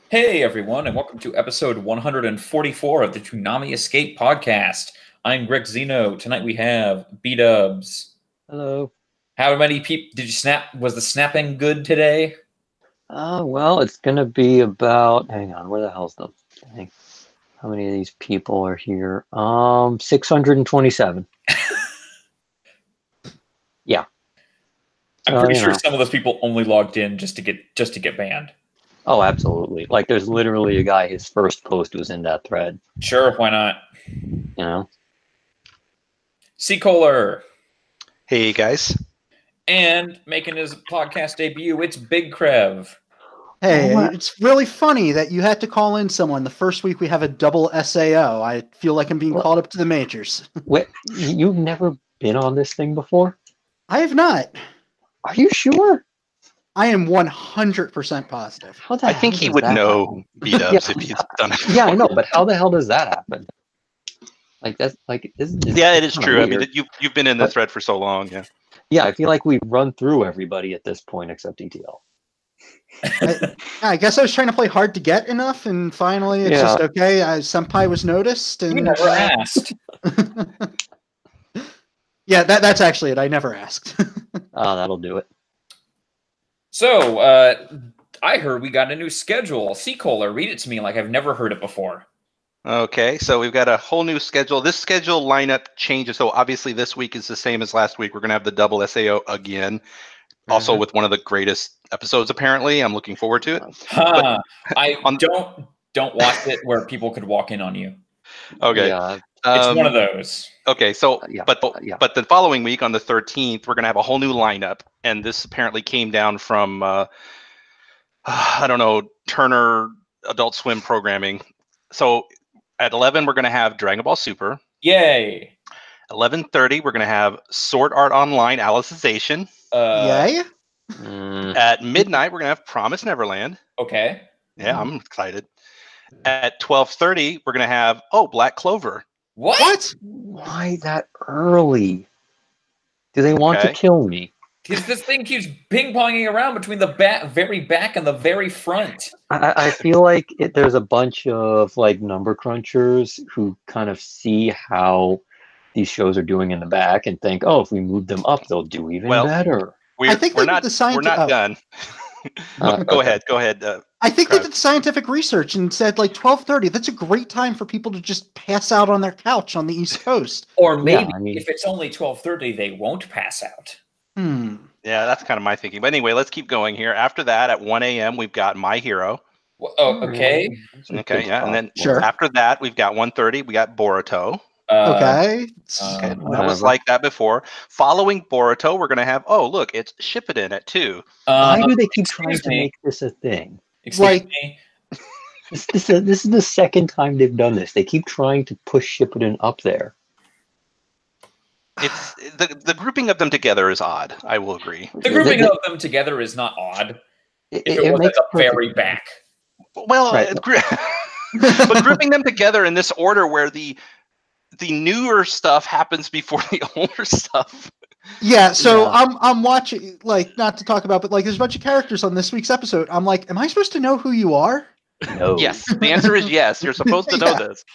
Hey everyone, and welcome to episode 144 of the Toonami Escape podcast. I'm Greg Zeno. Tonight we have B-Dubs. Hello. How many people did you snap? Was the snapping good today? Well, it's gonna be about. Hang on, where the hell's the thing? How many of these people are here? 627. Yeah. I'm So, pretty you sure know. some of those people only logged in just to get banned. Oh, absolutely. Like, there's literally a guy. His first post was in that thread. Sure, why not? You know. C-Kohler. Hey guys. And making his podcast debut, it's Big Krev. Hey, What? it's really funny that you had to call in someone the first week we have a double SAO. I feel like I'm being Well- called up to the majors. Wait, you've never been on this thing before? I have not. Are you sure? I am 100% positive. How the I hell think he does would that know happen? B-Dubs Yeah. if he's done it. Yeah, I know, but how the hell does that happen? Like that's like isn't it? Yeah, it is kinda true. I weird. mean, you've been in the But- thread for so long. Yeah. Yeah, I feel like we've run through everybody at this point except ETL. I guess I was trying to play hard to get enough, and finally it's Yeah. just okay. Senpai was noticed, and You never asked. yeah, that's actually it. I never asked. That'll do it. So, I heard we got a new schedule. C-Kohler, read it to me like I've never heard it before. Okay, so we've got a whole new schedule. This schedule lineup changes. So obviously this week is the same as last week. We're gonna have the double SAO again. Also with one of the greatest episodes, apparently. I'm looking forward to it. Huh. I on- don't watch it where people could walk in on you. Okay. Yeah. It's one of those. Okay, so Yeah, but yeah. but the following week on the 13th, we're gonna have a whole new lineup, and this apparently came down from I don't know, Turner Adult Swim programming. So at 11, we're gonna have Dragon Ball Super. Yay. 11:30, we're gonna have Sword Art Online Alicization. Yay! Mm, At midnight, we're gonna have Promise Neverland. Okay. Yeah, I'm excited. At 12:30, we're gonna have Black Clover. What? why that early? Do they want Okay. to kill me? Because this thing keeps ping-ponging around between the very back and the very front. I feel like there's a bunch of like number crunchers who kind of see how these shows are doing in the back and think, oh, if we move them up, they'll do even Well, better. We're, I think we're that not the we're not done. Go Okay. ahead. Go ahead. I think they Correct. did scientific research and said like 12:30. That's a great time for people to just pass out on their couch on the East Coast. Or maybe I mean- if it's only 12:30, they won't pass out. Yeah, that's kind of my thinking. But anyway, let's keep going here. After that, at 1 a.m., we've got My Hero. Oh, okay. Okay, yeah, and then Sure. after that, we've got 1:30. We got Boruto. Okay. Okay, that was whatever. like that before. Following Boruto, we're gonna have look, it's Shippuden at 2. Why do they keep trying excuse to me. make this a thing? Excuse Like- me. This is the second time they've done this. They keep trying to push Shippuden up there. It's the grouping of them together is odd. I will agree. The grouping of them together is not odd. If it was at the very perfect back. Well, Right. but grouping them together in this order where the newer stuff happens before the older stuff. Yeah, so Yeah. I'm watching, like, not to talk about, but like there's a bunch of characters on this week's episode. I'm like, am I supposed to know who you are? No. Yes, the answer is yes. You're supposed to know Yeah. this.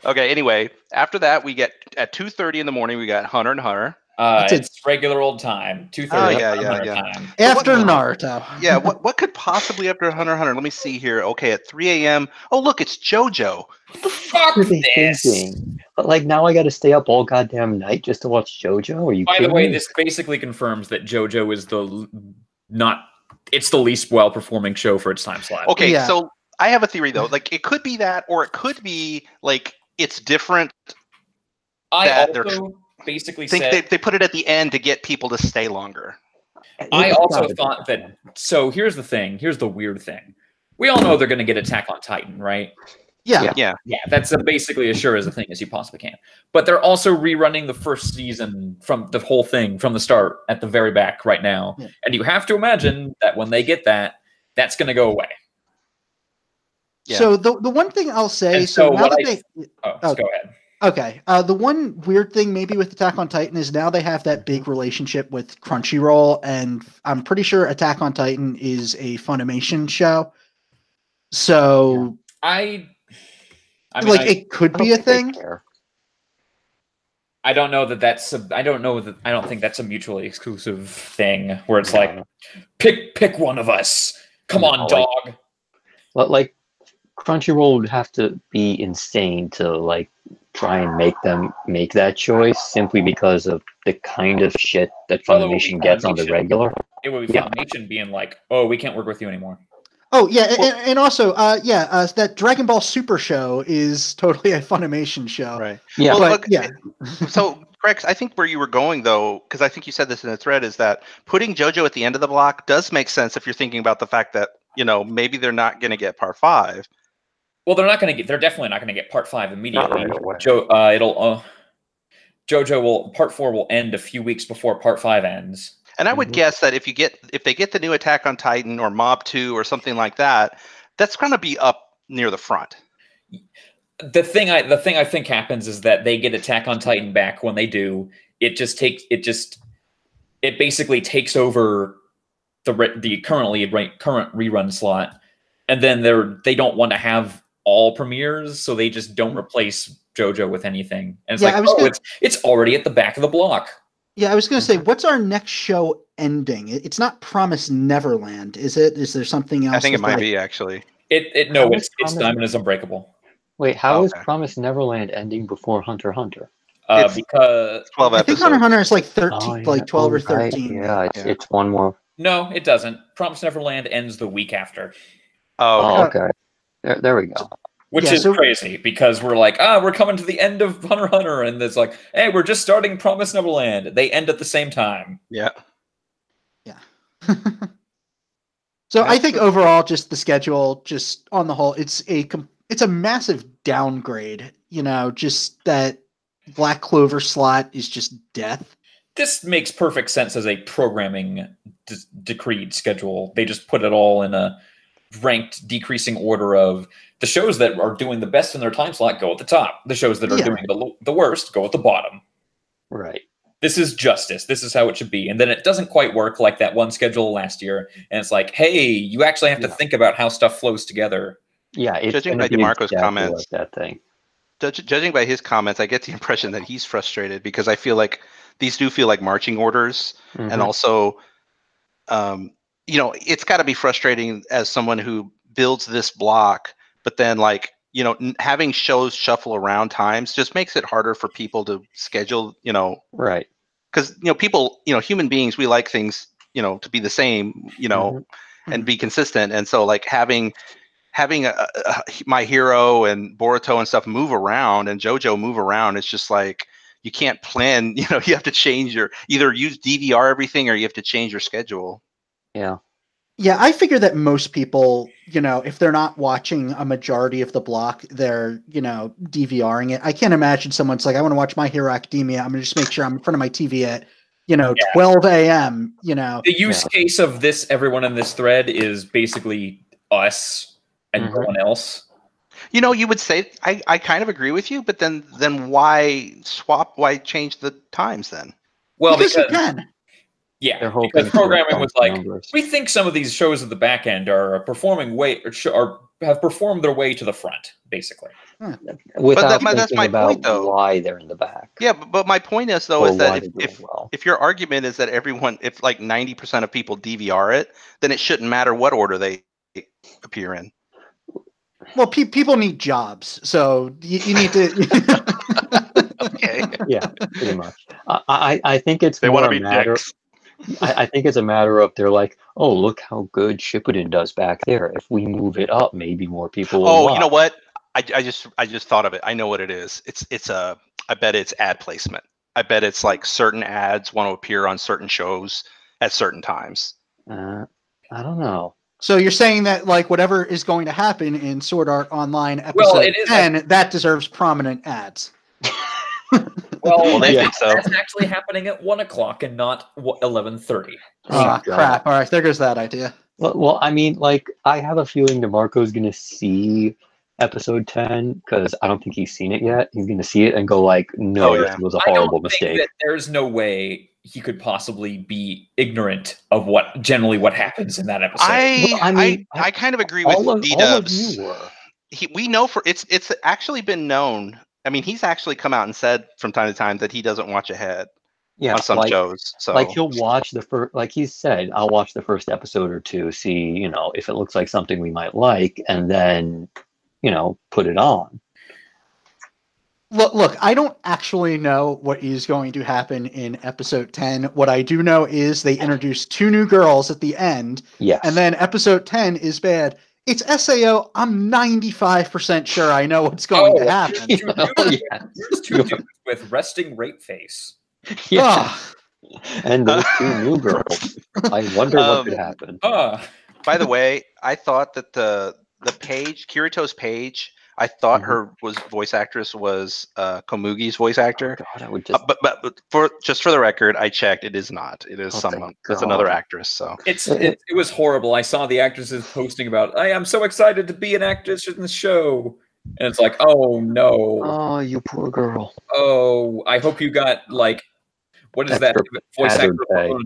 Okay. Anyway, after that, we get at 2:30 in the morning. We got Hunter and Hunter. That's it. It's regular old time. 2:30. Oh, yeah. Time. After what- Naruto. Yeah. What could possibly after Hunter and Hunter? Let me see here. Okay, at 3 a.m. Oh, look, it's JoJo. Fuck What are they this. thinking? But like now I got to stay up all goddamn night just to watch JoJo? Are you By the kidding way, me? this basically confirms that JoJo is it's the least well-performing show for its time slot. Okay, Yeah. so I have a theory though. Like it could be that, or it could be like it's different. I that they're- also basically I think said they put it at the end to get people to stay longer. I It's also gotta be thought that. different. So here's the thing. Here's the weird thing. We all know they're going to get Attack on Titan, right? Yeah. Yeah. Yeah, that's basically as sure as a thing as you possibly can. But they're also rerunning the first season from the whole thing from the start at the very back right now. Yeah. And you have to imagine that when they get that, that's going to go away. Yeah. So the one thing I'll say, And so so now what that I- they Oh, Oh. go ahead. okay, the one weird thing maybe with Attack on Titan is now they have that big relationship with Crunchyroll, and I'm pretty sure Attack on Titan is a Funimation show. So I mean, like it could be a thing. I don't know that that's I don't think that's a mutually exclusive thing where it's like pick one of us. Come on, dog. Like Crunchyroll would have to be insane to like try and make them make that choice simply because of the kind of shit that Funimation gets on the regular. It would be Funimation being like, "Oh, we can't work with you anymore." Oh yeah, and also that Dragon Ball Super show is totally a Funimation show. Right. Yeah. Well, but, yeah. So, Rex, I think where you were going though, because I think you said this in a thread, is that putting JoJo at the end of the block does make sense if you're thinking about the fact that maybe they're not going to get Part 5. Well, they're definitely not going to get Part 5 immediately. Part 4 will end a few weeks before Part 5 ends. And I would guess that if they get the new Attack on Titan or Mob 2 or something like that, that's going to be up near the front. The thing I think happens is that they get Attack on Titan back. When they do, it basically takes over the current rerun slot, and then they don't want to have all premieres, so they just don't replace JoJo with anything. And it's it's already at the back of the block. Yeah, I was going to say, what's our next show ending? It's not Promise Neverland, is it? Is there something else? I think it might be, actually. It's Diamond is Unbreakable. Wait, how is Promise Neverland ending before Hunter x Hunter? Because 12 episodes. I think Hunter x Hunter is like 13, like 12 or 13. Right. Yeah, it's one more. No, it doesn't. Promise Neverland ends the week after. Oh, okay. There we go. Which is crazy because we're like, we're coming to the end of Hunter x Hunter, and it's like, hey, we're just starting Promise Neverland. They end at the same time. Yeah. Yeah. So I think overall, just the schedule, just on the whole, it's a massive downgrade. Just that Black Clover slot is just death. This makes perfect sense as a programming decreed schedule. They just put it all in a ranked decreasing order of the shows that are doing the best in their time slot go at the top. The shows that are doing the worst go at the bottom. Right. This is justice. This is how it should be. And then it doesn't quite work like that one schedule last year. And it's like, hey, you actually have to think about how stuff flows together. Yeah, it's judging by DeMarco's comments, like that thing. Judging by his comments, I get the impression that he's frustrated because I feel like these do feel like marching orders, and also, it's got to be frustrating as someone who builds this block, but then having shows shuffle around times just makes it harder for people to schedule. Right? Because people, human beings, we like things, to be the same, and be consistent, and so having My Hero and Boruto and stuff move around and JoJo move around, it's just like you can't plan. You have to change either use DVR everything or you have to change your schedule. Yeah. Yeah, I figure that most people, if they're not watching a majority of the block, they're, DVRing it. I can't imagine someone's like, I want to watch My Hero Academia. I'm going to just make sure I'm in front of my TV at, 12 a.m., The use case of everyone in this thread is basically us and no one else. You would say, I kind of agree with you, but then why change the times then? Well, because you can. Yeah, because programming was like, we think some of these shows at the back end are performing have performed their way to the front, basically. Without that's my about point, though. Why they're in the back. Yeah, but my point is, though, is that if your argument is that if like 90% of people DVR it, then it shouldn't matter what order they appear in. Well, people need jobs, so you need to. Okay. Yeah, pretty much. I think it's they want to be dicks. I think it's a matter of they're like, oh, look how good Shippuden does back there. If we move it up, maybe more people will watch. You know what? I just thought of it. I know what it is. I bet it's ad placement. I bet it's like certain ads want to appear on certain shows at certain times. I don't know. So you're saying that whatever is going to happen in Sword Art Online episode 10, that deserves prominent ads. Well, they think so. That's actually happening at 1:00 and not 11:30. Oh, crap! All right, there goes that idea. Well, I mean, I have a feeling DeMarco's gonna see episode 10 because I don't think he's seen it yet. He's gonna see it and go no, this was a horrible mistake. There's no way he could possibly be ignorant of what happens in that episode. I kind of agree with D all of Dubs. you were. We know it's actually been known. I mean, he's actually come out and said from time to time that he doesn't watch ahead on some shows. So like he'll watch the first, like he said, I'll watch the first episode or two, see, if it looks like something we might like, and then, put it on. Look, I don't actually know what is going to happen in episode 10. What I do know is they introduced 2 new girls at the end. Yes. And then episode 10 is bad. It's SAO. I'm 95% sure I know what's going to happen. Here's 2 dudes with resting rape face. Yeah. And those 2 new girls. I wonder what could happen. By the way, I thought that the page, Kirito's page, I thought her voice actress was Komugi's voice actor. Oh, God, I would just... but for the record, I checked. It is not. It is someone. It's another actress. So it was horrible. I saw the actresses posting about, I am so excited to be an actress in the show, and it's like, oh no. Oh, you poor girl. Oh, I hope you got like, what is that voice actor?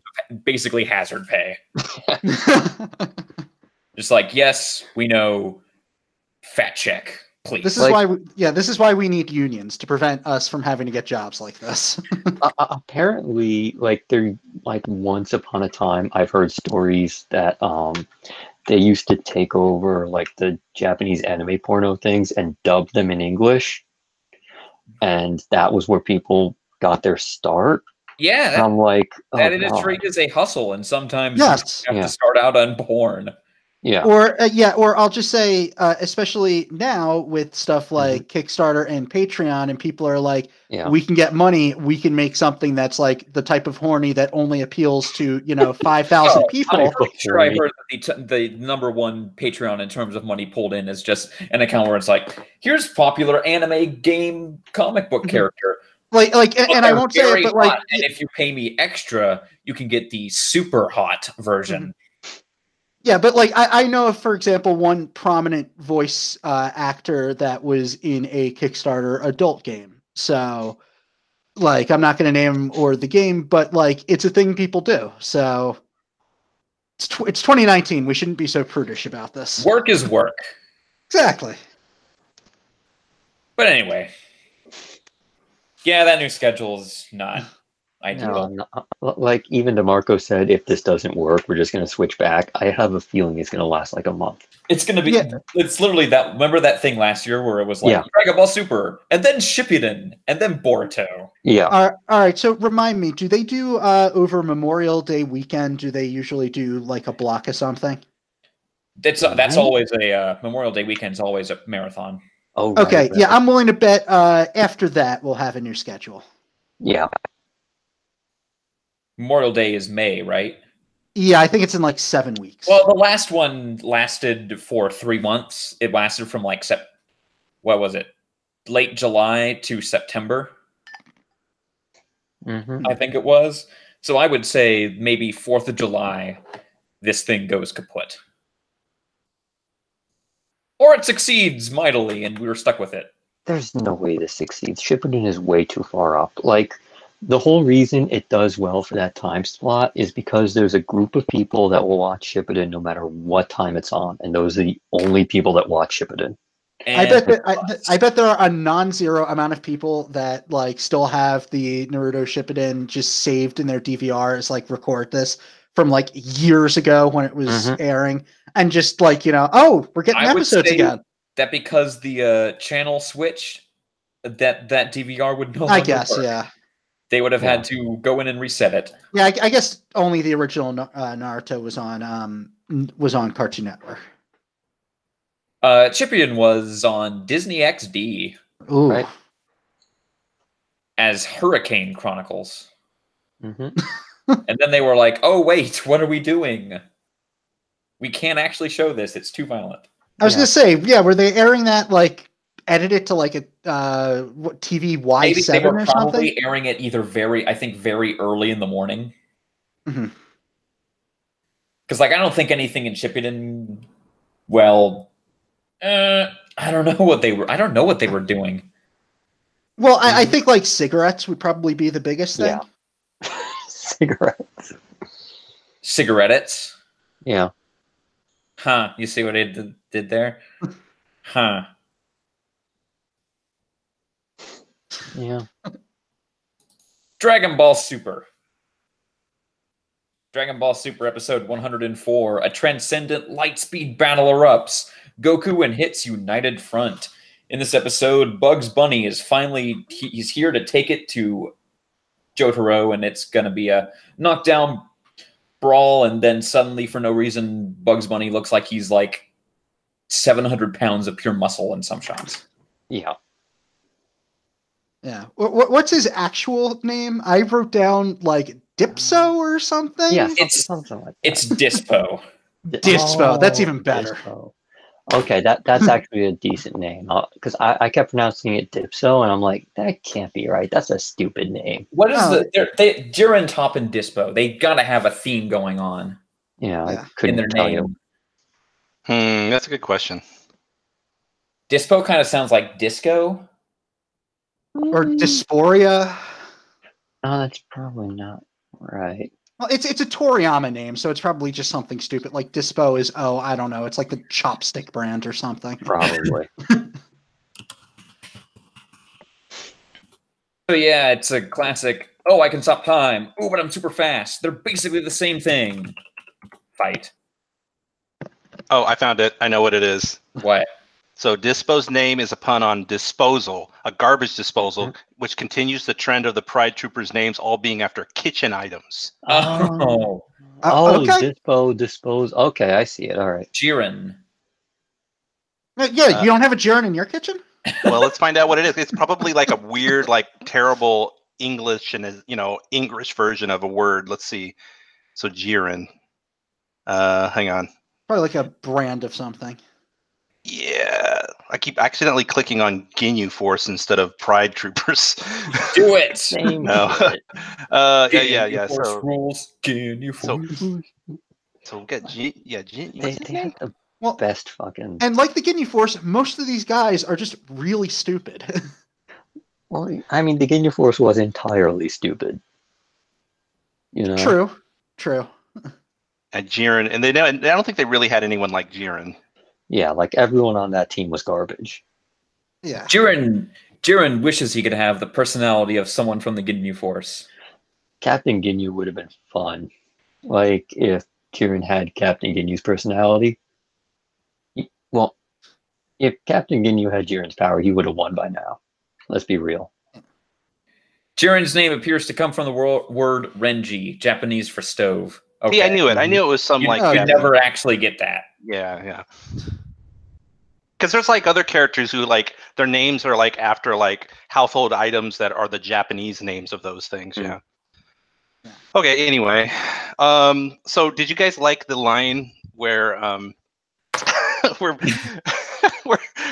Basically hazard pay. Just like, yes, we know. Fat check. Please. This is why we need unions to prevent us from having to get jobs like this. Apparently, once upon a time, I've heard stories that they used to take over the Japanese anime porno things and dub them in English, and that was where people got their start. Yeah, I'm like, that industry is a hustle, and sometimes you have to start out unborn. Yeah. Or I'll just say, especially now with stuff like Kickstarter and Patreon, and people are like, we can get money, we can make something that's like the type of horny that only appeals to 5,000 people. I'm pretty sure I heard that the number one Patreon in terms of money pulled in is just an account where it's like, here's popular anime game comic book character. And I won't say it, but and if you pay me extra, you can get the super hot version. Yeah, but I know of, for example, one prominent voice actor that was in a Kickstarter adult game. So, I'm not going to name or the game, but it's a thing people do. So, it's 2019. We shouldn't be so prudish about this. Work is work. Exactly. But anyway, yeah, that new schedule is not ideal. No, even DeMarco said, if this doesn't work, we're just going to switch back. I have a feeling it's going to last a month. It's going to be, it's literally that. Remember that thing last year where it was Dragon Ball Super, and then Shippuden, and then Boruto. Yeah. All right. So remind me, do they do over Memorial Day weekend? Do they usually do a block or something? That's always a Memorial Day weekend's always a marathon. Oh. Okay. Right. Yeah, I'm willing to bet after that we'll have a new schedule. Yeah. Memorial Day is May, right? Yeah, I think it's in 7 weeks. Well, the last one lasted for 3 months. It lasted from what was it? Late July to September. I think it was. So I would say maybe 4th of July, this thing goes kaput. Or it succeeds mightily, and we were stuck with it. There's no way this succeeds. Shippuden is way too far up. The whole reason it does well for that time slot is because there's a group of people that will watch Shippuden no matter what time it's on, and those are the only people that watch Shippuden. I bet there are a non-zero amount of people that still have the Naruto Shippuden just saved in their DVR as record this from years ago when it was airing, and just we're getting episodes again. That because the channel switched, that DVR would no longer work. They would have had to go in and reset it. Yeah, I guess only the original Naruto was on Cartoon Network. Shippuden was on Disney XD. Ooh. Right. As Hurricane Chronicles. And then they were like, oh, wait, what are we doing? We can't actually show this. It's too violent. I was going to say, were they airing that edited to a TV Y7 Maybe they were or probably something? airing it either very early in the morning. Because I don't think anything in Shippuden. Well, I don't know what they were doing. Well, I think cigarettes would probably be the biggest thing. Yeah. Cigarettes. Cigarettes. Yeah. Huh. You see what I did there? Huh. Yeah. Dragon Ball Super. Dragon Ball Super episode 104. A transcendent lightspeed battle erupts. Goku and Hit's united front. In this episode, Bugs Bunny is finally he's here to take it to Jotaro, and it's gonna be a knockdown brawl, and then suddenly, for no reason, Bugs Bunny looks like he's like 700 pounds of pure muscle in some shots. Yeah. Yeah. What's his actual name? I wrote down like Dipso or something. Yeah, It's something like that. It's Dispo. Dispo. That's even better. Dispo. Okay, that's actually a decent name. Because I kept pronouncing it Dipso, and I'm like, that can't be right. That's a stupid name. What is Jiren, Top, and Dispo? They gotta have a theme going on. Yeah, Yeah. I couldn't In their tell name. you. That's a good question. Dispo kind of sounds like disco. Or Dysphoria. No, that's probably not right. Well, it's a Toriyama name, so it's probably just something stupid. Like Dispo is, I don't know. It's like the chopstick brand or something. Probably. So yeah, it's a classic. Oh, I can stop time. Oh, but I'm super fast. They're basically the same thing. Fight. Oh, I found it. I know what it is. What? So Dispo's name is a pun on disposal, a garbage disposal, which continues the trend of the Pride Troopers' names all being after kitchen items. Oh, Okay. Dispo, dispose. Okay, I see it. All right. Jiren. Yeah, you don't have a Jiren in your kitchen? Well, let's find out what it is. It's probably like a weird, like terrible English and English version of a word. Let's see. So Jiren. Hang on. Probably like a brand of something. Yeah, I keep accidentally clicking on Ginyu Force instead of Pride Troopers. Do it. Same. No. shit. Yeah. Force So rules. Ginyu Force. we got Jin. They had the Well, best fucking. and like the Ginyu Force, most of these guys are just really stupid. Well, I mean, the Ginyu Force was entirely stupid. You know. True. And Jiren, and I don't think they really had anyone like Jiren. Yeah, like everyone on that team was garbage. Yeah. Jiren wishes he could have the personality of someone from the Ginyu Force. Captain Ginyu would have been fun. Like if Jiren had Captain Ginyu's personality. Well, if Captain Ginyu had Jiren's power, he would have won by now. Let's be real. Jiren's name appears to come from the word Renji, Japanese for stove. Okay. See, I knew it. I knew it was some You, like you that. never actually get that. Yeah. Because there's like other characters who like their names are like after like household items that are the Japanese names of those things. Yeah. Okay. Anyway, so did you guys like the line where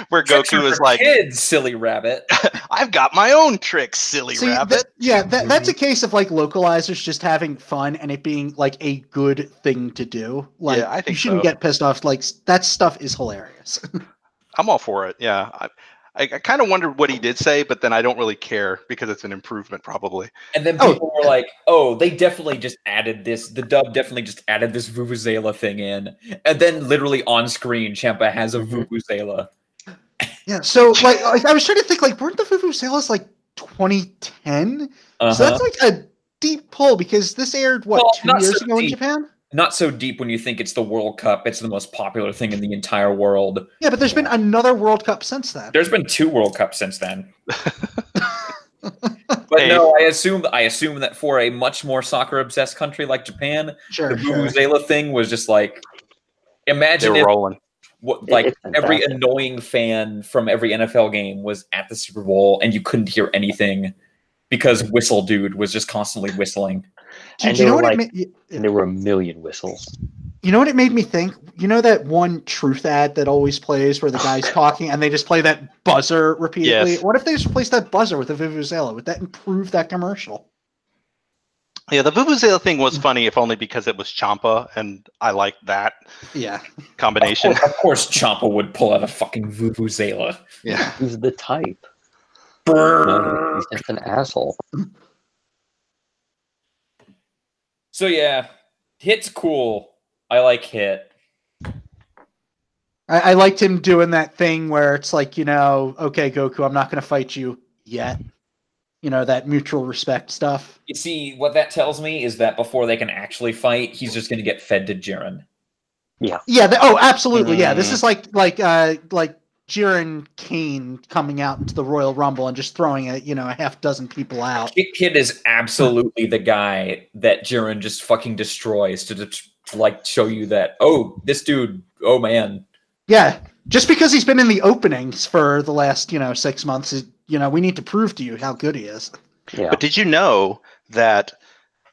where Tricks are Goku is for like, kids, silly rabbit. "I've got my own trick, silly See, rabbit." that's a case of like localizers just having fun and it being like a good thing to do. Like, Yeah, I think you shouldn't so. get pissed off. Like, that stuff is hilarious. I'm all for it. Yeah. I kind of wondered what he did say, but then I don't really care because it's an improvement probably. And then people were like, "Oh, they definitely just added this. The dub definitely just added this Vuvuzela thing in." And then, literally on screen, Champa has a Vuvuzela. Yeah. So like I was trying to think, like, weren't the Vuvuzelas like 2010? So that's like a deep pull because this aired Well, 2 not years so ago in deep. Japan. Not so deep when you think it's the World Cup. It's the most popular thing in the entire world. Yeah, but there's been another World Cup since then. There's been 2 World Cups since then. But Hey. no, I assume that for a much more soccer obsessed country like Japan, Sure. the Vuvuzela thing was just like, imagine They if were rolling. like It's every fantastic. annoying fan from every NFL game was at the Super Bowl and you couldn't hear anything because Whistle Dude was just constantly whistling. And Do you they know were what like- it And there were a million whistles. You know what it made me think? You know that one truth ad that always plays where the guy's talking and they just play that buzzer repeatedly? Yes. What if they just replace that buzzer with a Vuvuzela? Would that improve that commercial? Yeah, the Vuvuzela thing was funny, if only because it was Champa, and I liked that Yeah. combination. Of course, Champa would pull out a fucking Vuvuzela. Yeah. He's the type. Brrr. No, he's just an asshole. So yeah, Hit's cool. I like Hit. I liked him doing that thing where it's like, okay, Goku, I'm not going to fight you yet. That mutual respect stuff. You see, what that tells me is that before they can actually fight, he's just going to get fed to Jiren. Yeah. Yeah. Absolutely. Yeah. This is like Jiren Kane coming out into the Royal Rumble and just throwing a half dozen people out. Kid is absolutely the guy that Jiren just fucking destroys to show you that, oh, this dude, oh man. Yeah. Just because he's been in the openings for the last, 6 months, we need to prove to you how good he is. Yeah. But did you know that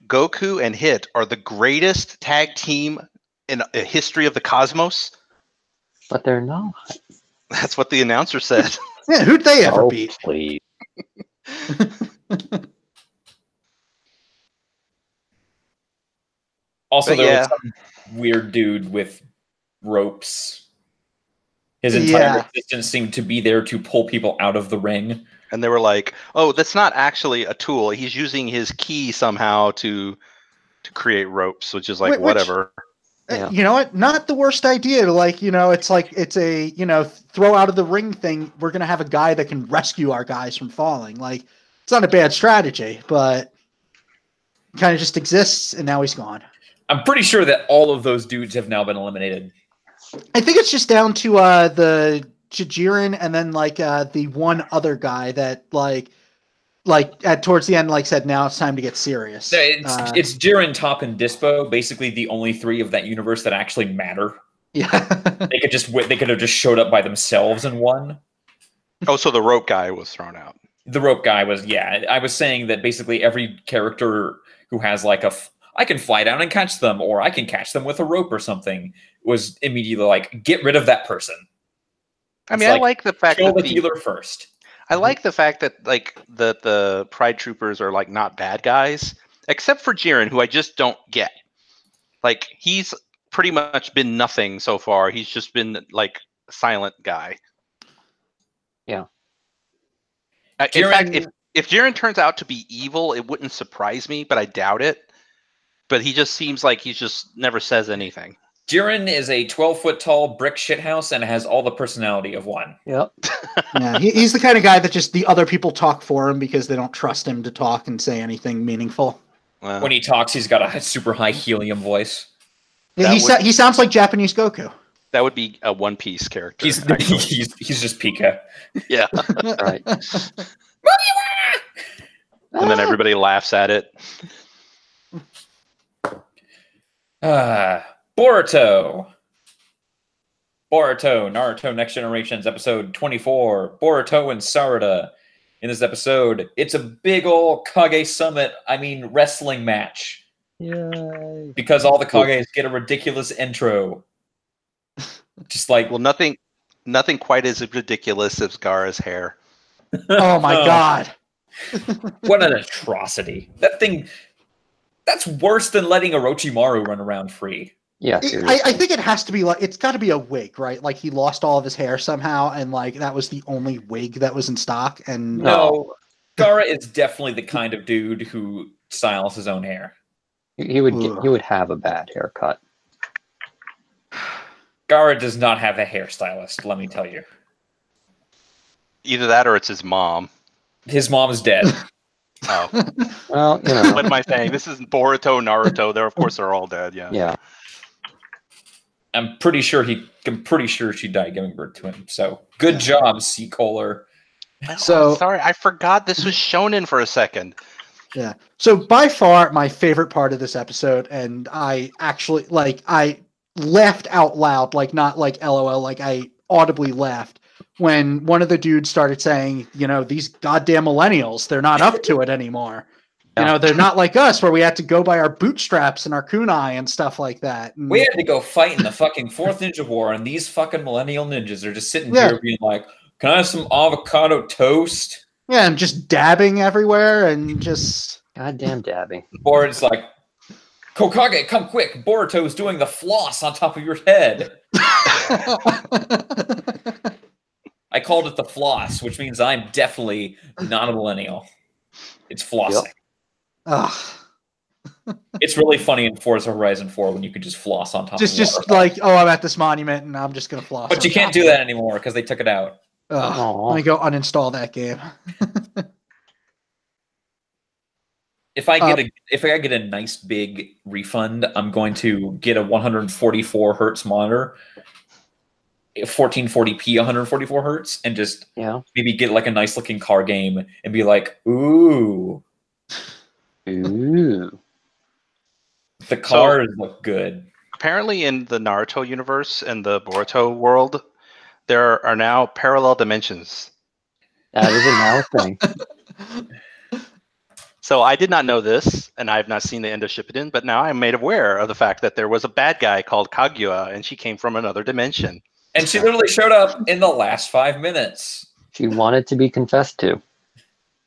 Goku and Hit are the greatest tag team in the history of the cosmos? But they're not. That's what the announcer said. Yeah, who'd they ever beat? Please. Also, But there was some weird dude with ropes. His entire existence seemed to be there to pull people out of the ring. And they were like, oh, that's not actually a tool. He's using his key somehow to create ropes, which is like, whatever. Yeah. You know what? Not the worst idea. It's a throw out of the ring thing. We're going to have a guy that can rescue our guys from falling. Like, it's not a bad strategy, but kind of just exists, and now he's gone. I'm pretty sure that all of those dudes have now been eliminated. I think it's just down to the Jiren and then the one other guy that at towards the end said now it's time to get serious. It's Jiren, Top, and Dispo, basically the only three of that universe that actually matter. Yeah. They could have just showed up by themselves and won. Oh, so the rope guy was thrown out. The rope guy was, yeah. I was saying that basically every character who has I can fly down and catch them, or I can catch them with a rope or something, was immediately get rid of that person. I mean, I like the fact that the dealer first. I like the fact that the Pride Troopers are not bad guys, except for Jiren, who I just don't get. He's pretty much been nothing so far. He's just been a silent guy. Yeah. In fact, if Jiren turns out to be evil, it wouldn't surprise me, but I doubt it. But he just seems like he just never says anything. Jiren is a 12-foot-tall brick shithouse and has all the personality of one. Yep. Yeah, he's the kind of guy that just the other people talk for him because they don't trust him to talk and say anything meaningful. When he talks, he's got a super high helium voice. Yeah, he sounds like Japanese Goku. That would be a One Piece character. He's just Pika. Yeah. Right. And then everybody laughs at it. Boruto, Naruto Next Generations, episode 24, Boruto and Sarada. In this episode, it's a big ol' wrestling match. Yay. Because all the Kages get a ridiculous intro. Just nothing quite as ridiculous as Gaara's hair. Oh my god. What an atrocity. That's worse than letting Orochimaru run around free. Yeah, I think it has to be it's got to be a wig, right? He lost all of his hair somehow, and that was the only wig that was in stock. And no, Gaara is definitely the kind of dude who styles his own hair. He would have a bad haircut. Gaara does not have a hairstylist, let me tell you. Either that or it's his mom. His mom is dead. Oh. Well, What am I saying? This is Boruto, Naruto. They're all dead. Yeah. Yeah. I'm pretty sure she died giving birth to him. So good job, C. Kohler. So sorry, I forgot this was shonen for a second. Yeah. So by far my favorite part of this episode, and I actually I laughed out loud, not LOL, I audibly laughed when one of the dudes started saying, these goddamn millennials, they're not up to it anymore. They're not like us where we had to go by our bootstraps and our kunai and stuff like that. And we had to go fight in the fucking Fourth Ninja War, and these fucking millennial ninjas are just sitting here being like, can I have some avocado toast? Yeah, and just dabbing everywhere and just... Goddamn dabbing. Or it's like, Kokage, come quick. Boruto's doing the floss on top of your head. I called it the floss, which means I'm definitely not a millennial. It's flossing. Ugh. It's really funny in Forza Horizon 4 when you could just floss on top of Just waterfall. like, oh, I'm at this monument and I'm just gonna floss. But you can't do that anymore because they took it out. Let me go uninstall that game. If I get a nice big refund, I'm going to get a 144 hertz monitor, 1440p 144 hertz, and just maybe get like a nice looking car game and be like, ooh. Ooh. The cars look good. Apparently in the Naruto universe and the Boruto world, there are now parallel dimensions. That is a now thing. So I did not know this, and I have not seen the end of Shippuden, but now I'm made aware of the fact that there was a bad guy called Kaguya, and she came from another dimension. And she literally showed up in the last 5 minutes. She wanted to be confessed to.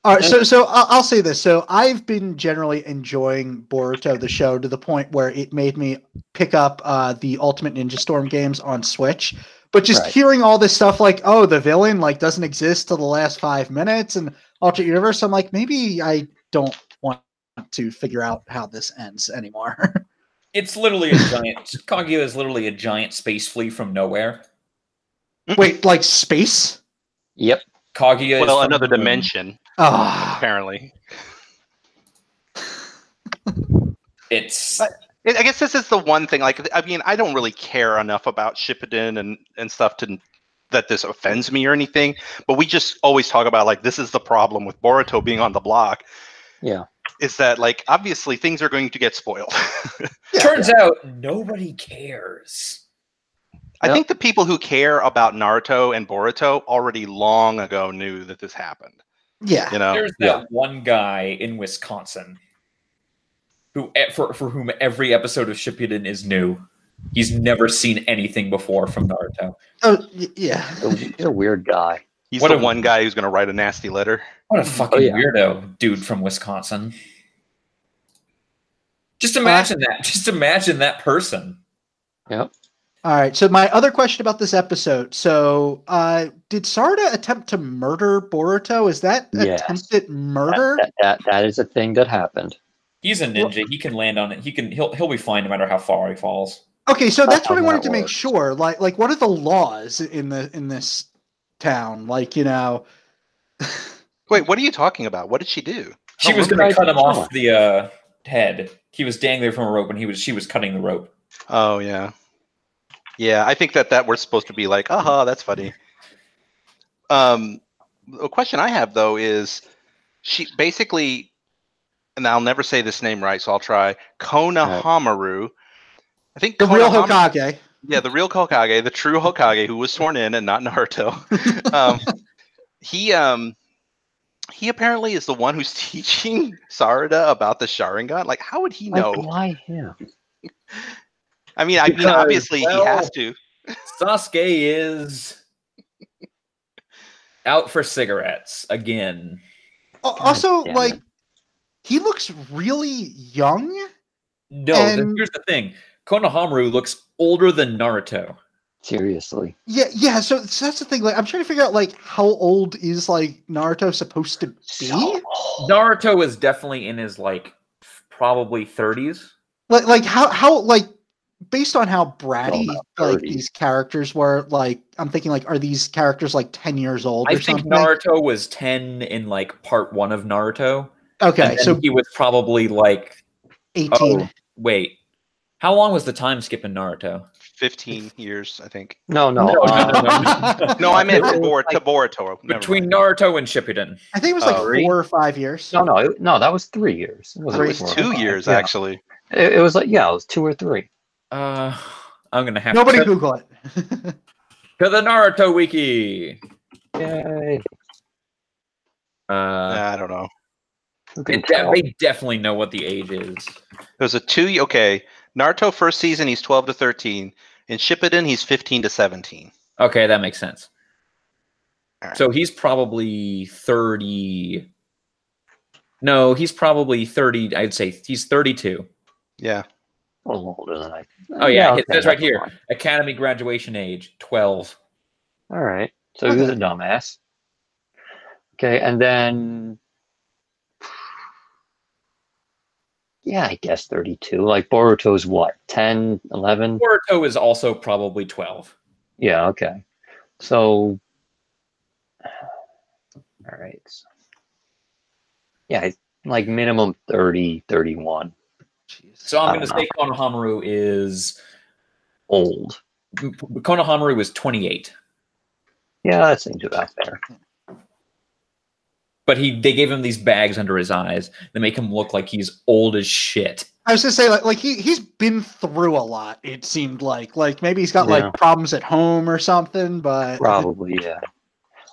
All right, so I'll say this. So I've been generally enjoying Boruto, the show, to the point where it made me pick up the Ultimate Ninja Storm games on Switch. But just hearing all this stuff like, oh, the villain like doesn't exist till the last 5 minutes and alternate universe, I'm like, maybe I don't want to figure out how this ends anymore. It's literally a giant. Kaguya is literally a giant space flea from nowhere. Wait, like space? Yep. Kaguya is from another dimension. Apparently. It's. I guess this is the one thing. Like, I mean, I don't really care enough about Shippuden and stuff that this offends me or anything. But we just always talk about like this is the problem with Boruto being on the block. Yeah. Is that like obviously things are going to get spoiled. Turns out nobody cares. I think the people who care about Naruto and Boruto already long ago knew that this happened. Yeah. You know? There's that one guy in Wisconsin who, for whom every episode of Shippuden is new. He's never seen anything before from Naruto. Oh, yeah. He's a weird guy. He's the one guy who's going to write a nasty letter. What a fucking weirdo dude from Wisconsin. Just imagine that. Just imagine that person. Yep. All right. So my other question about this episode. So did Sarada attempt to murder Boruto? Is that attempted murder? That is a thing that happened. He's a ninja. He can land on it. He'll be fine no matter how far he falls. Okay, so that's what I wanted to make sure. Like what are the laws in this town? Like, you know. Wait, what are you talking about? What did she do? She was going to cut him off the head. He was dangling from a rope, and she was cutting the rope. Oh yeah, yeah. I think that we're supposed to be like, aha, that's funny. The question I have though is, she basically, and I'll never say this name right, so I'll try. Konohamaru. I think the real Hokage. Yeah, the real Hokage, the true Hokage who was sworn in and not Naruto. He apparently is the one who's teaching Sarada about the Sharingan. Like, how would he know? Like, why him? I mean, obviously he has to. Sasuke is out for cigarettes again. Also, like, he looks really young. No, here's the thing. Konohamaru looks older than Naruto. Seriously. Yeah. So that's the thing. Like, I'm trying to figure out like how old is like Naruto supposed to be? So Naruto is definitely in his like probably 30s. Like how like based on how bratty like these characters were, like I'm thinking like are these characters like 10 years old? I think Naruto was 10 in like part 1 of Naruto. Okay, so he was probably like 18. Oh, wait. How long was the time skip in Naruto? 15 years, I think. No. No, I meant to Boruto. Between Naruto and Shippuden. I think it was like 4 or 5 years. No, that was 3 years. It was 2 years, actually. It was like, it was 2 or 3. I'm going to have to Google it. To the Naruto wiki. Yay. I don't know. They definitely know what the age is. There's a 2. Okay, Naruto first season he's 12 to 13. In Shippuden he's 15 to 17. Okay, that makes sense. Right. So he's probably 30. No, he's probably 30. I'd say he's 32. Yeah. A little older than I. Oh yeah, it says right here. Academy graduation age 12. All right. So he was a dumbass. Okay, and then Yeah, I guess 32. Like Boruto's what, 10, 11? Boruto is also probably 12. Yeah, okay. So, all right. Yeah, like minimum 30, 31. Jeez. So I'm I going to don't say Konohamaru is Old. Konohamaru is 28. Yeah, that seems about fair. But they gave him these bags under his eyes that make him look like he's old as shit. I was gonna say like he's been through a lot. It seemed like maybe he's got Yeah. like problems at home or something. But Probably, yeah.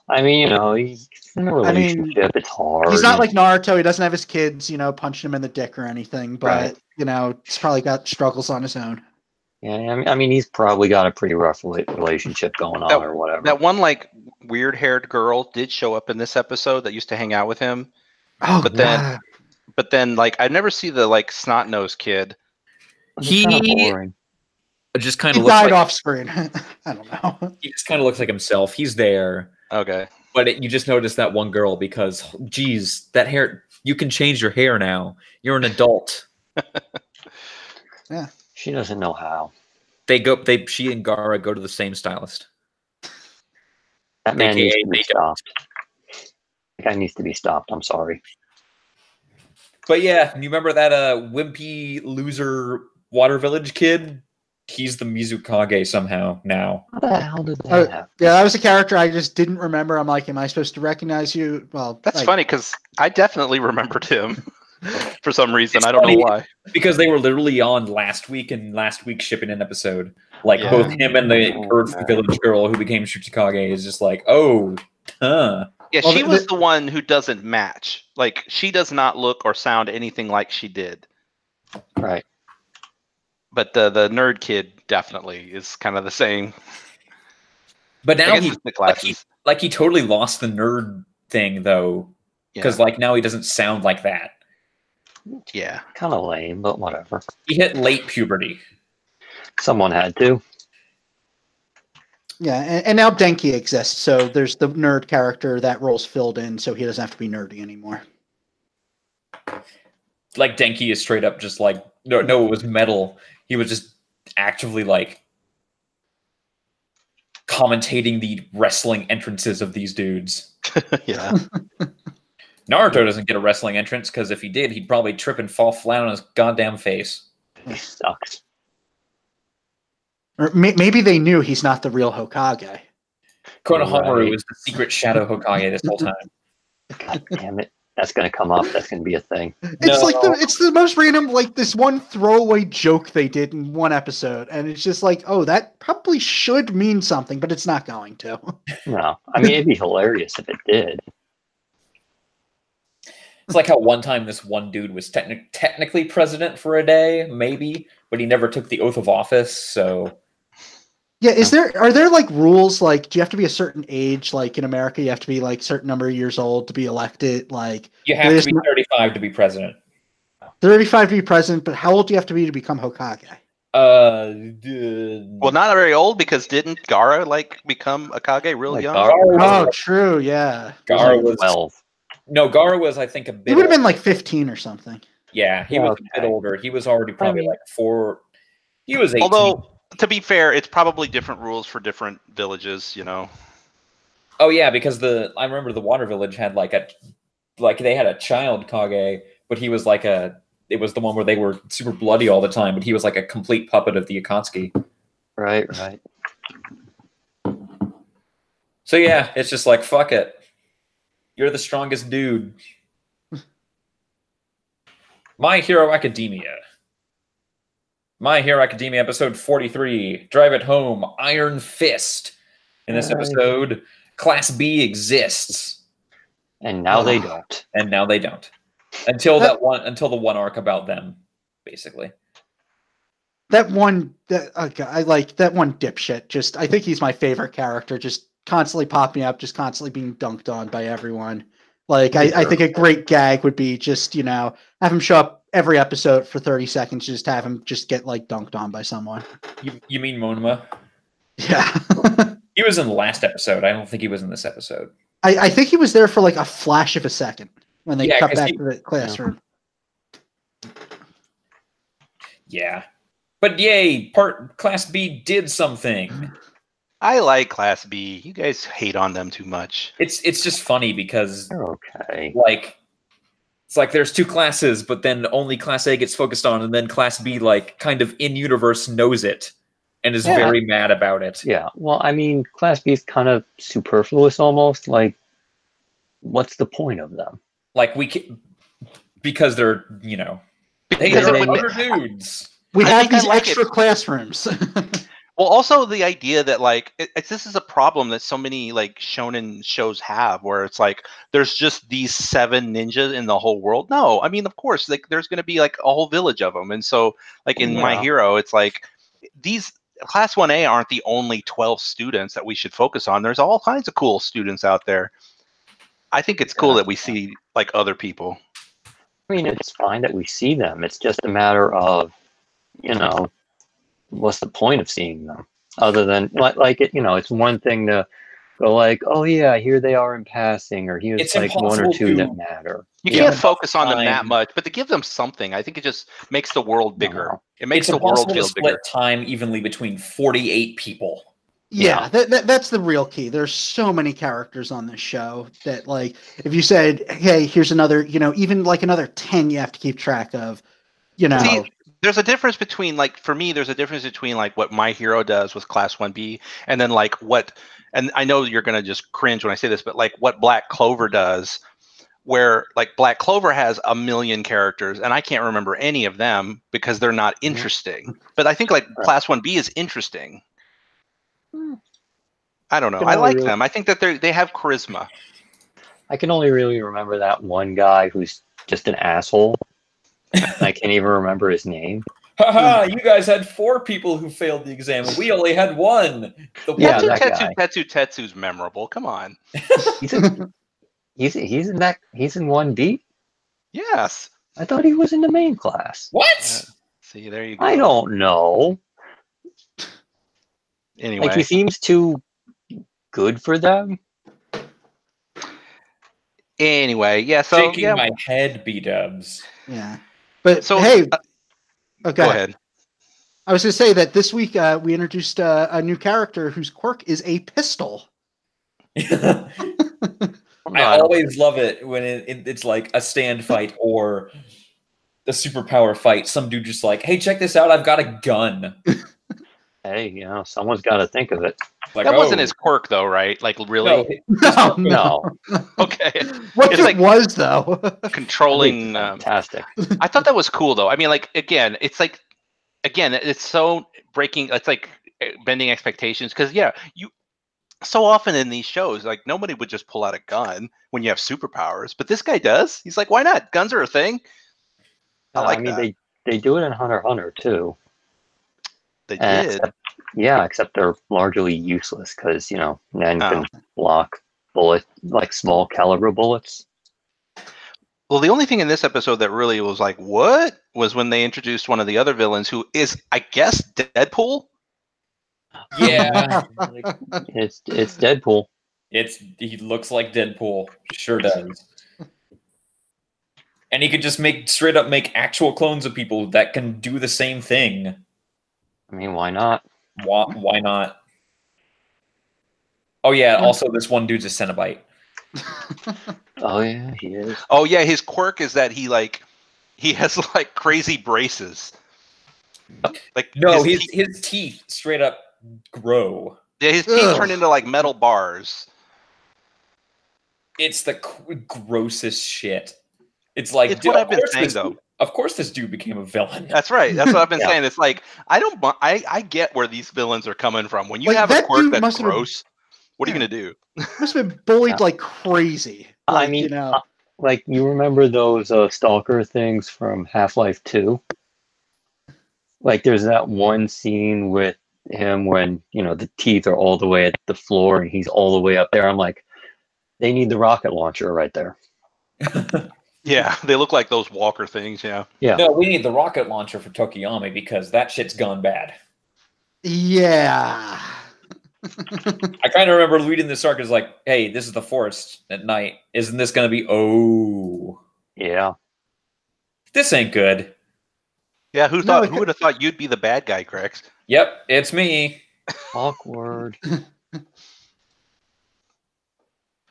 I mean, he's in a I mean, relationship. It's hard. he's not like Naruto. He doesn't have his kids, punching him in the dick or anything. But Right. he's probably got struggles on his own. Yeah, I mean, he's probably got a pretty rough relationship going on or whatever. That one like weird-haired girl did show up in this episode that used to hang out with him. Oh, But then like I never see the like snot-nosed kid. It's kind of boring. Just kind he of looks died like, off screen. I don't know. he just kind of looks like himself. He's there. Okay. But you just notice that one girl because, geez, that hair, you can change your hair now. You're an adult. Yeah. She doesn't know how. She and Gara go to the same stylist. That man AKA needs to be they stopped. That guy needs to be stopped. I'm sorry. But yeah, you remember that wimpy loser Water Village kid? He's the Mizukage somehow now. What the hell did that happen? Yeah, that was a character I just didn't remember. I'm like, am I supposed to recognize you? Well, That's funny because I definitely remembered him for some reason. It's I don't know funny why. Because they were literally on last week and last week's shipping an episode. Like Yeah. both him and the Earth Village girl who became Shuchikage is just like, oh, huh. Yeah, Well, she was the one who doesn't match. Like she does not look or sound anything like she did. Right. But the nerd kid definitely is kind of the same. But now I guess it's the glasses. he totally lost the nerd thing though. Because like now he doesn't sound like that. Yeah. Kind of lame, but whatever. He hit late puberty. Someone had to. Yeah, and now Denki exists, so there's the nerd character that role's filled in, so he doesn't have to be nerdy anymore. Like Denki is straight up just like no, it was metal. He was just actively like commentating the wrestling entrances of these dudes. Yeah. Naruto doesn't get a wrestling entrance because if he did, he'd probably trip and fall flat on his goddamn face. He sucks. Or maybe they knew he's not the real Hokage. Konohamaru is the secret shadow Hokage this whole time. God damn it. That's going to come up. That's going to be a thing. It's the most random, like this one throwaway joke they did in one episode, and it's just like, oh, that probably should mean something, but it's not going to. No. I mean, it'd be hilarious if it did. It's like how one time this one dude was technically president for a day, maybe, but he never took the oath of office, so... Yeah, are there like rules, like do you have to be a certain age, like in America you have to be like a certain number of years old to be elected, like you have to be 35 to be president. 35 to be president, but how old do you have to be to become Hokage? Well, not very old because didn't Gara like become Hokage real young? Oh, true, yeah. Gara was 12. No, Gara was I think a bit. He would have been like 15 or something. Yeah, he was a bit older. He was already probably like 4. He was 18. Although, to be fair, it's probably different rules for different villages, Oh yeah, because I remember the Water Village had they had a child Kage, but he was it was the one where they were super bloody all the time, but he was like a complete puppet of the Akatsuki. Right. So yeah, it's just like fuck it. You're the strongest dude. My Hero Academia. My Hero Academia episode 43, Drive It Home, Iron Fist. In this episode, Class B exists. And now they don't. And now they don't. Until the one arc about them, basically. I like that one dipshit. I think he's my favorite character. Just constantly popping up, just constantly being dunked on by everyone. Like I think a great gag would be just have him show up every episode for 30 seconds, just have him just get like dunked on by someone. You mean Monoma? Yeah. He was in the last episode. I don't think he was in this episode. I think he was there for like a flash of a second when they cut back to the classroom. Yeah. But yay, Class B did something. I like Class B. You guys hate on them too much. It's just funny because They're okay. like it's like there's two classes, but then only Class A gets focused on, and then Class B like kind of in universe knows it and is very mad about it. Yeah. Well, I mean, Class B is kind of superfluous almost. Like, what's the point of them? Like because they're hey, Because they're they- other dudes. We I have think I these like extra classrooms. Well, also the idea that like this is a problem that so many like shonen shows have, where it's like there's just these 7 ninjas in the whole world. No, I mean, of course, like there's going to be like a whole village of them, and so like in My Hero, it's like these Class 1A aren't the only 12 students that we should focus on. There's all kinds of cool students out there. I think it's cool that we see like other people. I mean, it's fine that we see them. It's just a matter of, what's the point of seeing them? Other than like it, it's one thing to go like, oh yeah, here they are in passing, or here's It's like one or impossible two to- that matter. You Yeah. can't focus on them that Time. much, but to give them something, I think it just makes the world bigger. No. It makes It's the world impossible to feel split bigger. time evenly between 48 people. Yeah, that's the real key. There's so many characters on this show that, like, if you said, "Hey, here's another," even like another 10, you have to keep track of. See, there's a difference between like for me, there's a difference between like what My Hero does with Class 1B, and then like what, and I know you're gonna just cringe when I say this, but like what Black Clover does, where like Black Clover has a million characters, and I can't remember any of them because they're not interesting. But I think like Class 1B is interesting. I don't know. I like them. I think that they have charisma. I can only really remember that one guy who's just an asshole. I can't even remember his name. Haha, you guys had 4 people who failed the exam, and we only had 1. Yeah, that guy. Tetsu's memorable. Come on. He's in 1B. Yes. I thought he was in the main class. What? See, there you go. I don't know. Anyway, Like he seems too good for them. Anyway, yeah. So Shaking my head, B-dubs. Yeah, but So, hey, go ahead. I was going to say that this week we introduced a new character whose quirk is a pistol. I always love it when it's like a stand fight or the superpower fight. Some dude just like, hey, check this out. I've got a gun. Hey, someone's got to think of it. Like, That wasn't his quirk, though, right? Like, really? No. Okay. What It's it like was, though. controlling. Fantastic. I thought that was cool, though. I mean, like, again, it's so breaking. It's like bending expectations because, so often in these shows, like nobody would just pull out a gun when you have superpowers, but this guy does. He's like, why not? Guns are a thing. I mean, that. They do it in Hunter x Hunter too. They did. Except they're largely useless because Nen can block like small caliber bullets. Well, the only thing in this episode that really was like, what? Was when they introduced one of the other villains who is, I guess, Deadpool? Yeah. It's Deadpool. He looks like Deadpool. Sure does. And he could just straight up make actual clones of people that can do the same thing. I mean, why not? Why not? Oh yeah, also this one dude's a Cenobite. Oh yeah, he is. Oh yeah, his quirk is that he has like crazy braces. Like No, his teeth straight up grow. Yeah, his teeth turn into like metal bars. It's the grossest shit. It's like it's what I've been saying though. Of course, this dude became a villain. That's right. That's what I've been saying. It's like I get where these villains are coming from. When you Like, have a that quirk dude that's must have been- gross, what are you gonna do? Must have been bullied like crazy. I mean, like you remember those stalker things from Half-Life 2? Like there's that one scene with him when the teeth are all the way at the floor and he's all the way up there. I'm like, they need the rocket launcher right there. Yeah, they look like those walker things. Yeah. No, we need the rocket launcher for Tokiyami because that shit's gone bad. Yeah. I kind of remember reading this arc as like, hey, this is the forest at night. Isn't this going to be? Oh. Yeah. This ain't good. Yeah, who No, would have thought you'd be the bad guy, Grex? Yep, it's me. Awkward.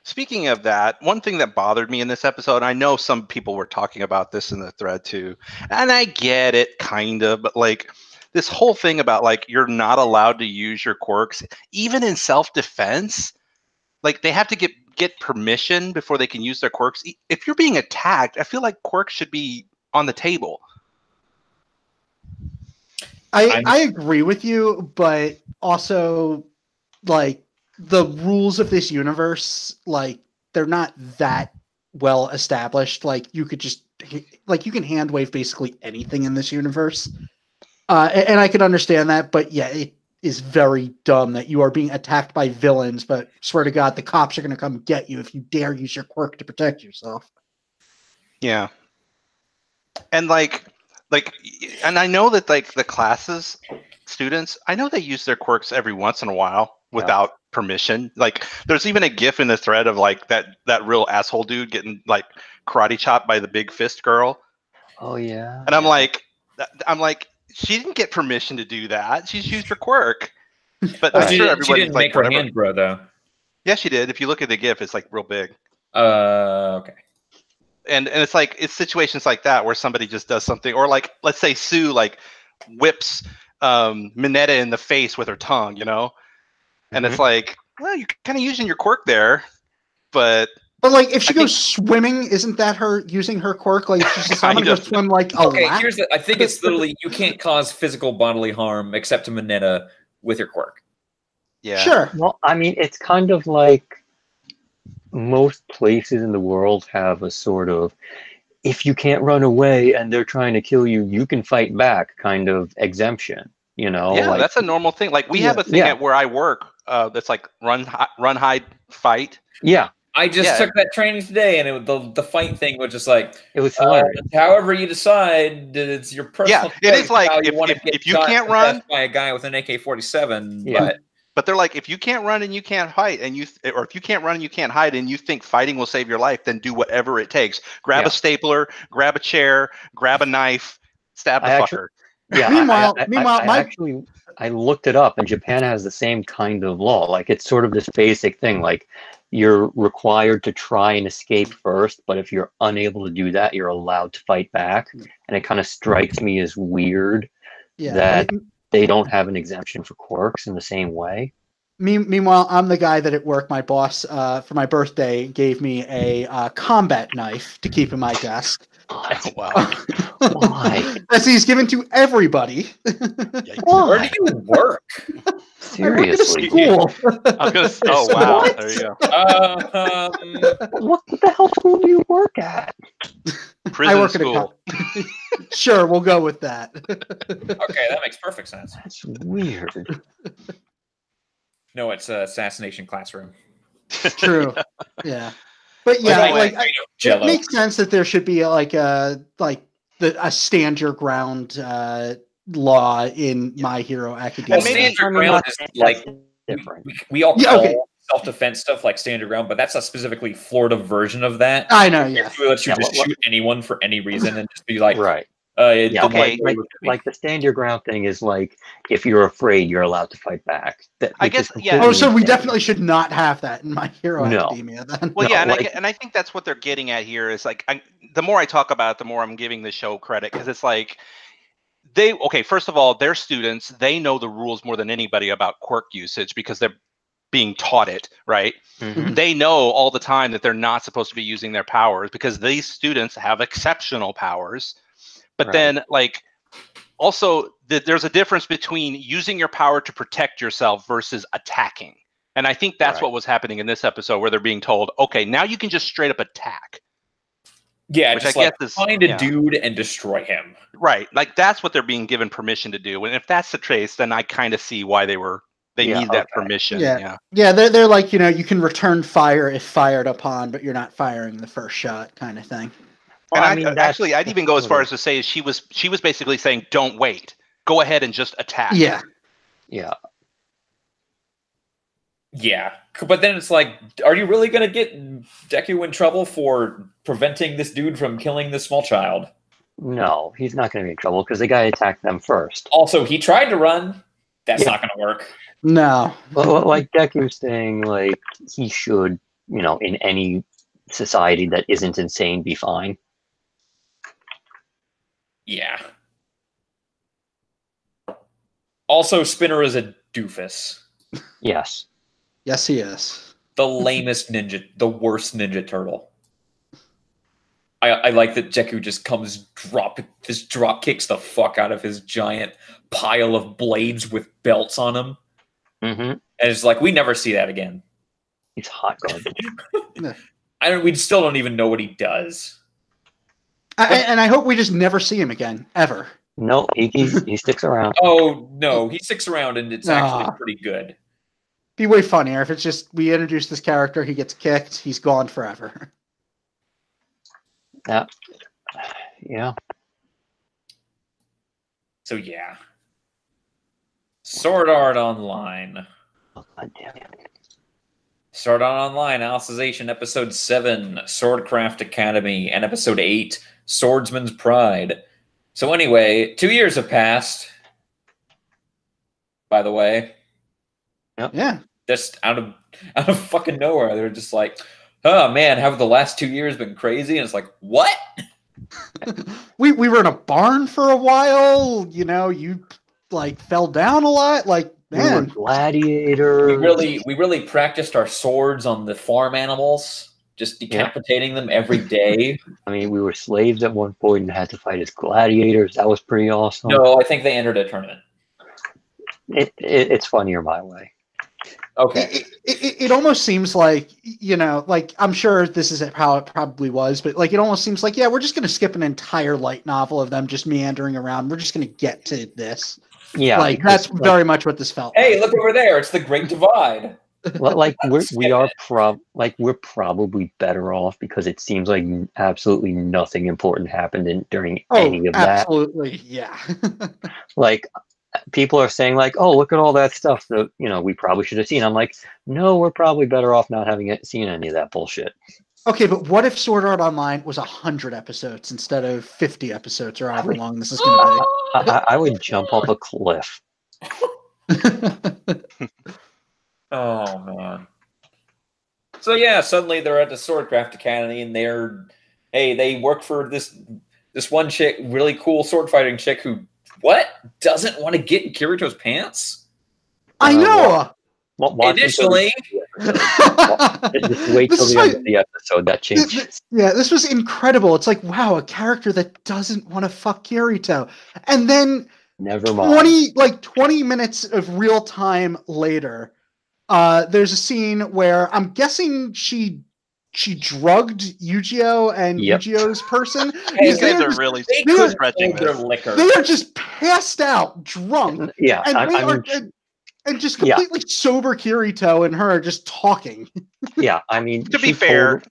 Speaking of that, one thing that bothered me in this episode, I know some people were talking about this in the thread too, and I get it kind of, but like this whole thing about like you're not allowed to use your quirks, even in self-defense, like they have to get permission before they can use their quirks. If you're being attacked, I feel like quirks should be on the table. I agree with you, but also like the rules of this universe, like they're not that well established. Like you could just like you can hand wave basically anything in this universe. And I can understand that, but yeah, it is very dumb that you are being attacked by villains, but swear to God, the cops are going to come get you if you dare use your quirk to protect yourself. Yeah. And like, and I know that like the classes, students, I know they use their quirks every once in a while without permission. Like there's even a gif in the thread of like that real asshole dude getting like karate chopped by the big fist girl. Oh yeah. And I'm like, she didn't get permission to do that. She's used her quirk. But I'm sure everybody's she didn't like, make her hand grow though. Yeah, she did. If you look at the gif, it's like real big. Okay. And it's like it's situations like that where somebody just does something, or like let's say Sue like whips Minetta in the face with her tongue, you know, and it's like, well, you're kind of using your quirk there, but like if she goes swimming, isn't that her using her quirk? Like she's just I'm gonna go swim like a lap? Here's I think it's literally you can't cause physical bodily harm except to Minetta with your quirk. Yeah. Sure. Well, I mean, it's kind of like most places in the world have a sort of, if you can't run away and they're trying to kill you, you can fight back kind of exemption, you know? Yeah, like, that's a normal thing. Like we have a thing at where I work that's like run, hide, fight. Yeah. I just took that training today, and the fight thing was just like it was hilarious. However you decide, it's your personal. Yeah, it is like if you can't run by a guy with an AK-47, but they're like, if you can't run and you can't fight, or if you can't run and you can't hide, and you think fighting will save your life, then do whatever it takes. Grab a stapler, grab a chair, grab a knife, stab the fucker. Yeah. Meanwhile, I looked it up, and Japan has the same kind of law. Like it's sort of this basic thing, like you're required to try and escape first, but if you're unable to do that, you're allowed to fight back. And it kind of strikes me as weird that they don't have an exemption for quirks in the same way. Meanwhile, I'm the guy that at work, my boss, for my birthday, gave me a combat knife to keep in my desk. Oh, wow. Why? As he's given to everybody. Where do you work? Seriously. School. I was gonna say, oh wow, what? There you go. What the hell school do you work at? Prison I work school. Sure, we'll go with that. Okay, that makes perfect sense. That's weird. No, it's an assassination classroom. True. Yeah. But yeah, it makes sense that there should be a stand your ground law in My Hero Academia. Stand your ground is like different. We all call self-defense stuff like stand your ground, but that's a specifically Florida version of that. I know, yeah. It lets you just shoot anyone for any reason and just be like, right. Like the stand your ground thing is like if you're afraid, you're allowed to fight back. I guess, yeah. Oh, so we definitely should not have that in My Hero Academia then. Well, yeah, and I think that's what they're getting at here is like, the more I talk about it, the more I'm giving the show credit because it's like first of all, they're students. They know the rules more than anybody about quirk usage because they're being taught it, right? Mm-hmm. They know all the time that they're not supposed to be using their powers because these students have exceptional powers. But then, like, also, there's a difference between using your power to protect yourself versus attacking. And I think that's what was happening in this episode where they're being told, okay, now you can just straight up attack. Yeah, which just I guess find a dude and destroy him. Right. Like, that's what they're being given permission to do. And if that's the case, then I kind of see why they need that permission. Yeah, they're like, you can return fire if fired upon, but you're not firing the first shot kind of thing. Well, and I'd even go as far as to say she was basically saying, "Don't wait, go ahead and just attack." Yeah. But then it's like, are you really going to get Deku in trouble for preventing this dude from killing this small child? No, he's not going to be in trouble because the guy attacked them first. Also, he tried to run. That's Yeah. not going to work. No. Well, like Deku was saying, like he should, in any society that isn't insane, be fine. Yeah. Also, Spinner is a doofus. Yes. Yes, he is. The lamest ninja, the worst Ninja Turtle. I like that Deku just drop kicks the fuck out of his giant pile of blades with belts on him. Mm-hmm. And it's like, we never see that again. He's hot garbage. We still don't even know what he does. And I hope we just never see him again, ever. No, he sticks around. Oh, no, he sticks around and it's actually pretty good. Be way funnier if it's just we introduce this character, he gets kicked, he's gone forever. Yeah. So yeah. Sword Art Online. Oh, God damn it. Sword Art Online, Alicization, Episode 7, Swordcraft Academy, and Episode 8, Swordsman's Pride. So anyway, 2 years have passed. By the way. Yep. Yeah. Just out of fucking nowhere. They're just like, oh man, have the last 2 years been crazy? And it's like, what? we were in a barn for a while, you like fell down a lot. Like, man. We were gladiators. We really practiced our swords on the farm animals, just decapitating them every day. I mean, we were slaves at one point and had to fight as gladiators. That was pretty awesome. No, I think they entered a tournament. It's funnier my way. Okay. It almost seems like, like I'm sure this is how it probably was, but like it almost seems like, yeah, we're just going to skip an entire light novel of them just meandering around. We're just going to get to this. Yeah. Like that's very much what this felt Hey, like. look over there. It's the Great Divide. Like we're probably better off because it seems like absolutely nothing important happened during any of that. Absolutely, yeah. Like people are saying like, oh, look at all that stuff that we probably should have seen. I'm like, no, we're probably better off not having seen any of that bullshit. Okay, but what if Sword Art Online was 100 episodes instead of 50 episodes or however long this is going to be? I would jump off a cliff. Oh man. So yeah, suddenly they're at the Swordcraft Academy and they work for this one chick, really cool sword fighting chick who doesn't want to get in Kirito's pants? I know. Initially. Just wait till the end of the episode. That changes. This was incredible. It's like, wow, a character that doesn't want to fuck Kirito. And then never mind. 20 minutes of real time later, there's a scene where I'm guessing she drugged Yu-Gi-Oh and Yu-Gi-Oh's person. These guys are really stretching their liquor. They are just passed out, drunk. Yeah, and just completely sober Kirito and her are just talking. Yeah, I mean, to be fair,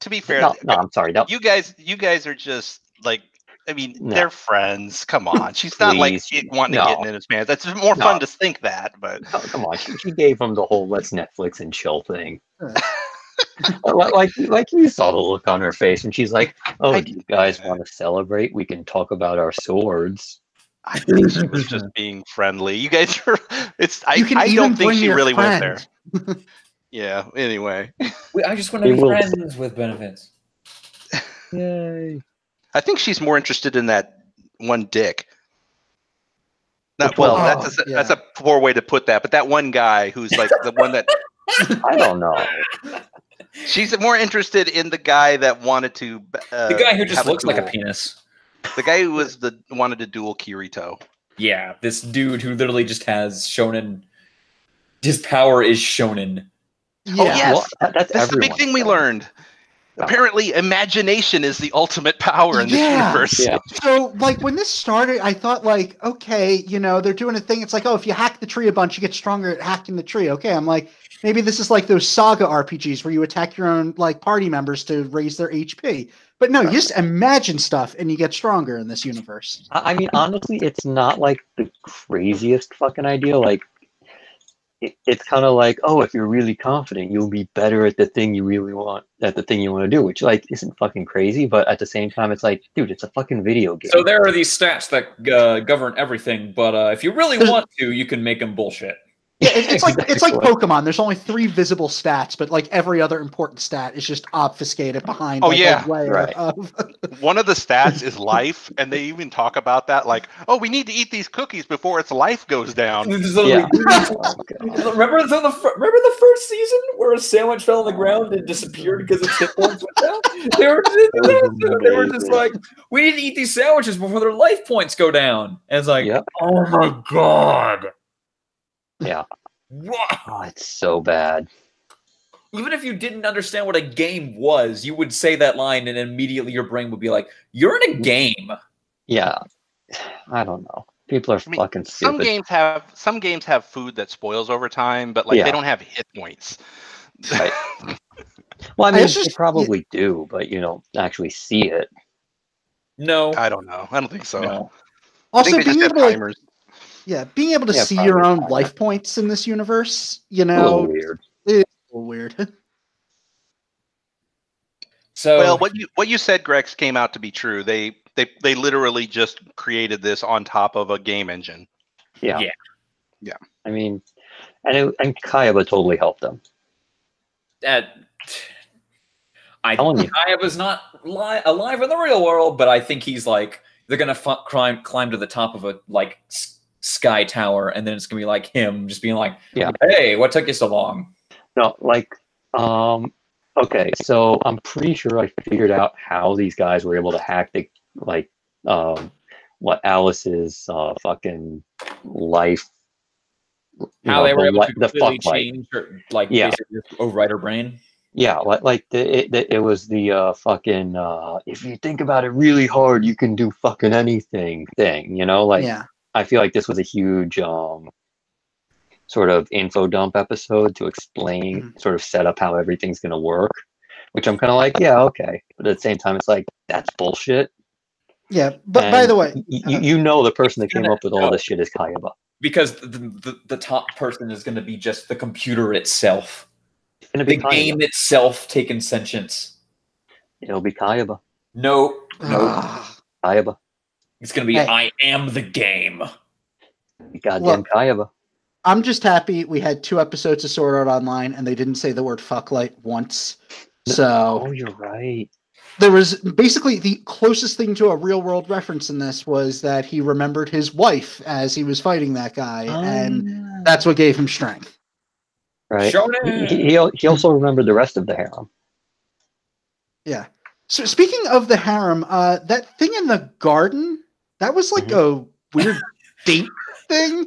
no, I'm sorry. You guys are just like, I mean, they're friends. Come on, she's not like wanting to get in his pants. That's more fun to think that, but come on, she gave him the whole let's Netflix and chill thing. like you saw the look on her face, and she's like, "Oh, do you guys want to celebrate? We can talk about our swords." I think she was just being friendly. You guys are. I don't think she really went there. Yeah. Anyway, I just want to be friends with benefits. Yay! I think she's more interested in that one dick. That's a poor way to put that, but that one guy who's like the one that I don't know. She's more interested in the guy that wanted to. The guy who just looks like a penis. The guy who wanted to duel Kirito. Yeah, this dude who literally just has shonen. His power is shonen. Yeah. Oh yes, that's the big thing we learned. Apparently, imagination is the ultimate power in this universe. Yeah. So, like, when this started, I thought, like, okay, they're doing a thing. It's like, oh, if you hack the tree a bunch, you get stronger at hacking the tree. Okay, I'm like, maybe this is like those Saga RPGs where you attack your own, like, party members to raise their HP. But no, you just imagine stuff and you get stronger in this universe. I mean, honestly, it's not, like, the craziest fucking idea. Like, it's kind of like, oh, if you're really confident, you'll be better at the thing you really want, at the thing you want to do, which like isn't fucking crazy, but at the same time, it's like, dude, it's a fucking video game. So there are these stats that govern everything, but if you really want to, you can make them bullshit. Yeah, it's like Pokemon. There's only 3 visible stats, but like every other important stat is just obfuscated behind. Oh, like, yeah. a layer Right. of. One of the stats is life, and they even talk about that, like, oh, we need to eat these cookies before its life goes down. Yeah. Remember the first season where a sandwich fell on the ground and disappeared because its hit points went down? They were just like, we need to eat these sandwiches before their life points go down. And it's like, Yep. oh my god. Yeah. What? Oh, it's so bad. Even if you didn't understand what a game was, you would say that line and immediately your brain would be like, you're in a game. Yeah. I don't know. People are fucking stupid. Some games have food that spoils over time, but like they don't have hit points. Right. Well, I mean, they probably do, but you don't actually see it. No. I don't know. I don't think so. No. Also, being able timers. Being able to see your own life points in this universe, you know, a little weird. It's a little weird. So, well, what you said, Grex, came out to be true. They literally just created this on top of a game engine. Yeah. Yeah. I mean, and Kayaba totally helped them. Kayaba's not alive in the real world, but I think he's like, they're gonna climb to the top of a like sky tower, and then it's gonna be like him just being like, hey, what took you so long? No, like, okay, so I'm pretty sure I figured out how these guys were able to hack the Alice's fucking life. How they were able to completely change her, like, basically override her brain. Yeah, it was the fucking if you think about it really hard, you can do fucking anything thing, you know? Like, I feel like this was a huge sort of info dump episode to explain, sort of set up how everything's going to work, which I'm kind of like, yeah, okay. But at the same time, it's like, that's bullshit. Yeah, but by the way... you know the person that came up with all this shit is Kayaba. Because the top person is going to be just the computer itself. The game itself taking sentience. It'll be Kayaba. No. Kayaba. It's going to be, I am the game. Goddamn Kayaba. I'm just happy we had 2 episodes of Sword Art Online and they didn't say the word fucklight once. So. Oh, you're right. There was basically the closest thing to a real world reference in this was that he remembered his wife as he was fighting that guy, and that's what gave him strength. Right. He also remembered the rest of the harem. Yeah. So speaking of the harem, that thing in the garden, that was like a weird date thing.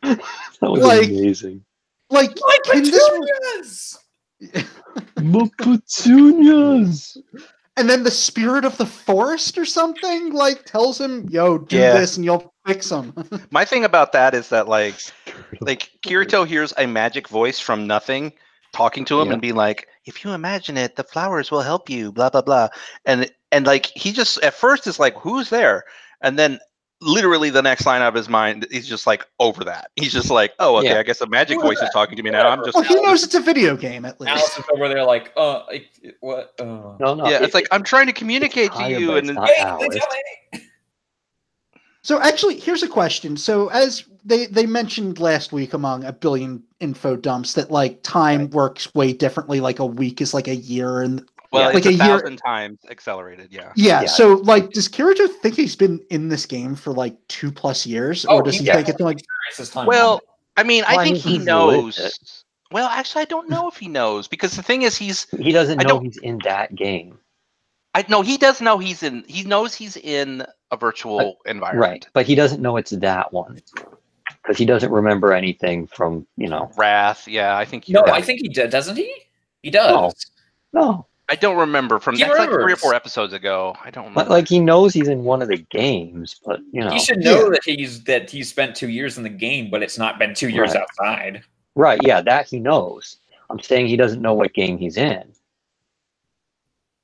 That was amazing. Like petunias! My petunias! And then the spirit of the forest or something like tells him, "Yo, do this and you'll fix them." My thing about that is that like Kirito hears a magic voice from nothing talking to him and being like, "If you imagine it, the flowers will help you." Blah blah blah. And like he just at first is like, "Who's there?" And then literally the next line out of his mind, he's just like over that. He's just like, "Oh, okay, I guess a magic voice is talking to me now." I'm just. Well, he knows it's a video game at least. Alice is over there like, what? No. Yeah, it's like I'm trying to communicate to you, and then. So actually, here's a question. So as they mentioned last week among a billion info dumps that like time works way differently. Like a week is like a year, and well, like it's 1,000 times accelerated. Yeah. So like, does Kirito think he's been in this game for like 2+ years, or does he think it's like? Well, I mean, I think he knows. Well, actually, I don't know if he knows because the thing is, he doesn't know he's in that game. He does know he's in. He knows he's in a virtual environment, right? But he doesn't know it's that one because he doesn't remember anything from Wrath. Yeah, I think. I think he does. Doesn't he? He does. No. I don't remember from that's like 3 or 4 episodes ago. I don't remember. Like he knows he's in one of the games, but he should know that he's spent 2 years in the game, but it's not been 2 years outside. Right? Yeah, that he knows. I'm saying he doesn't know what game he's in.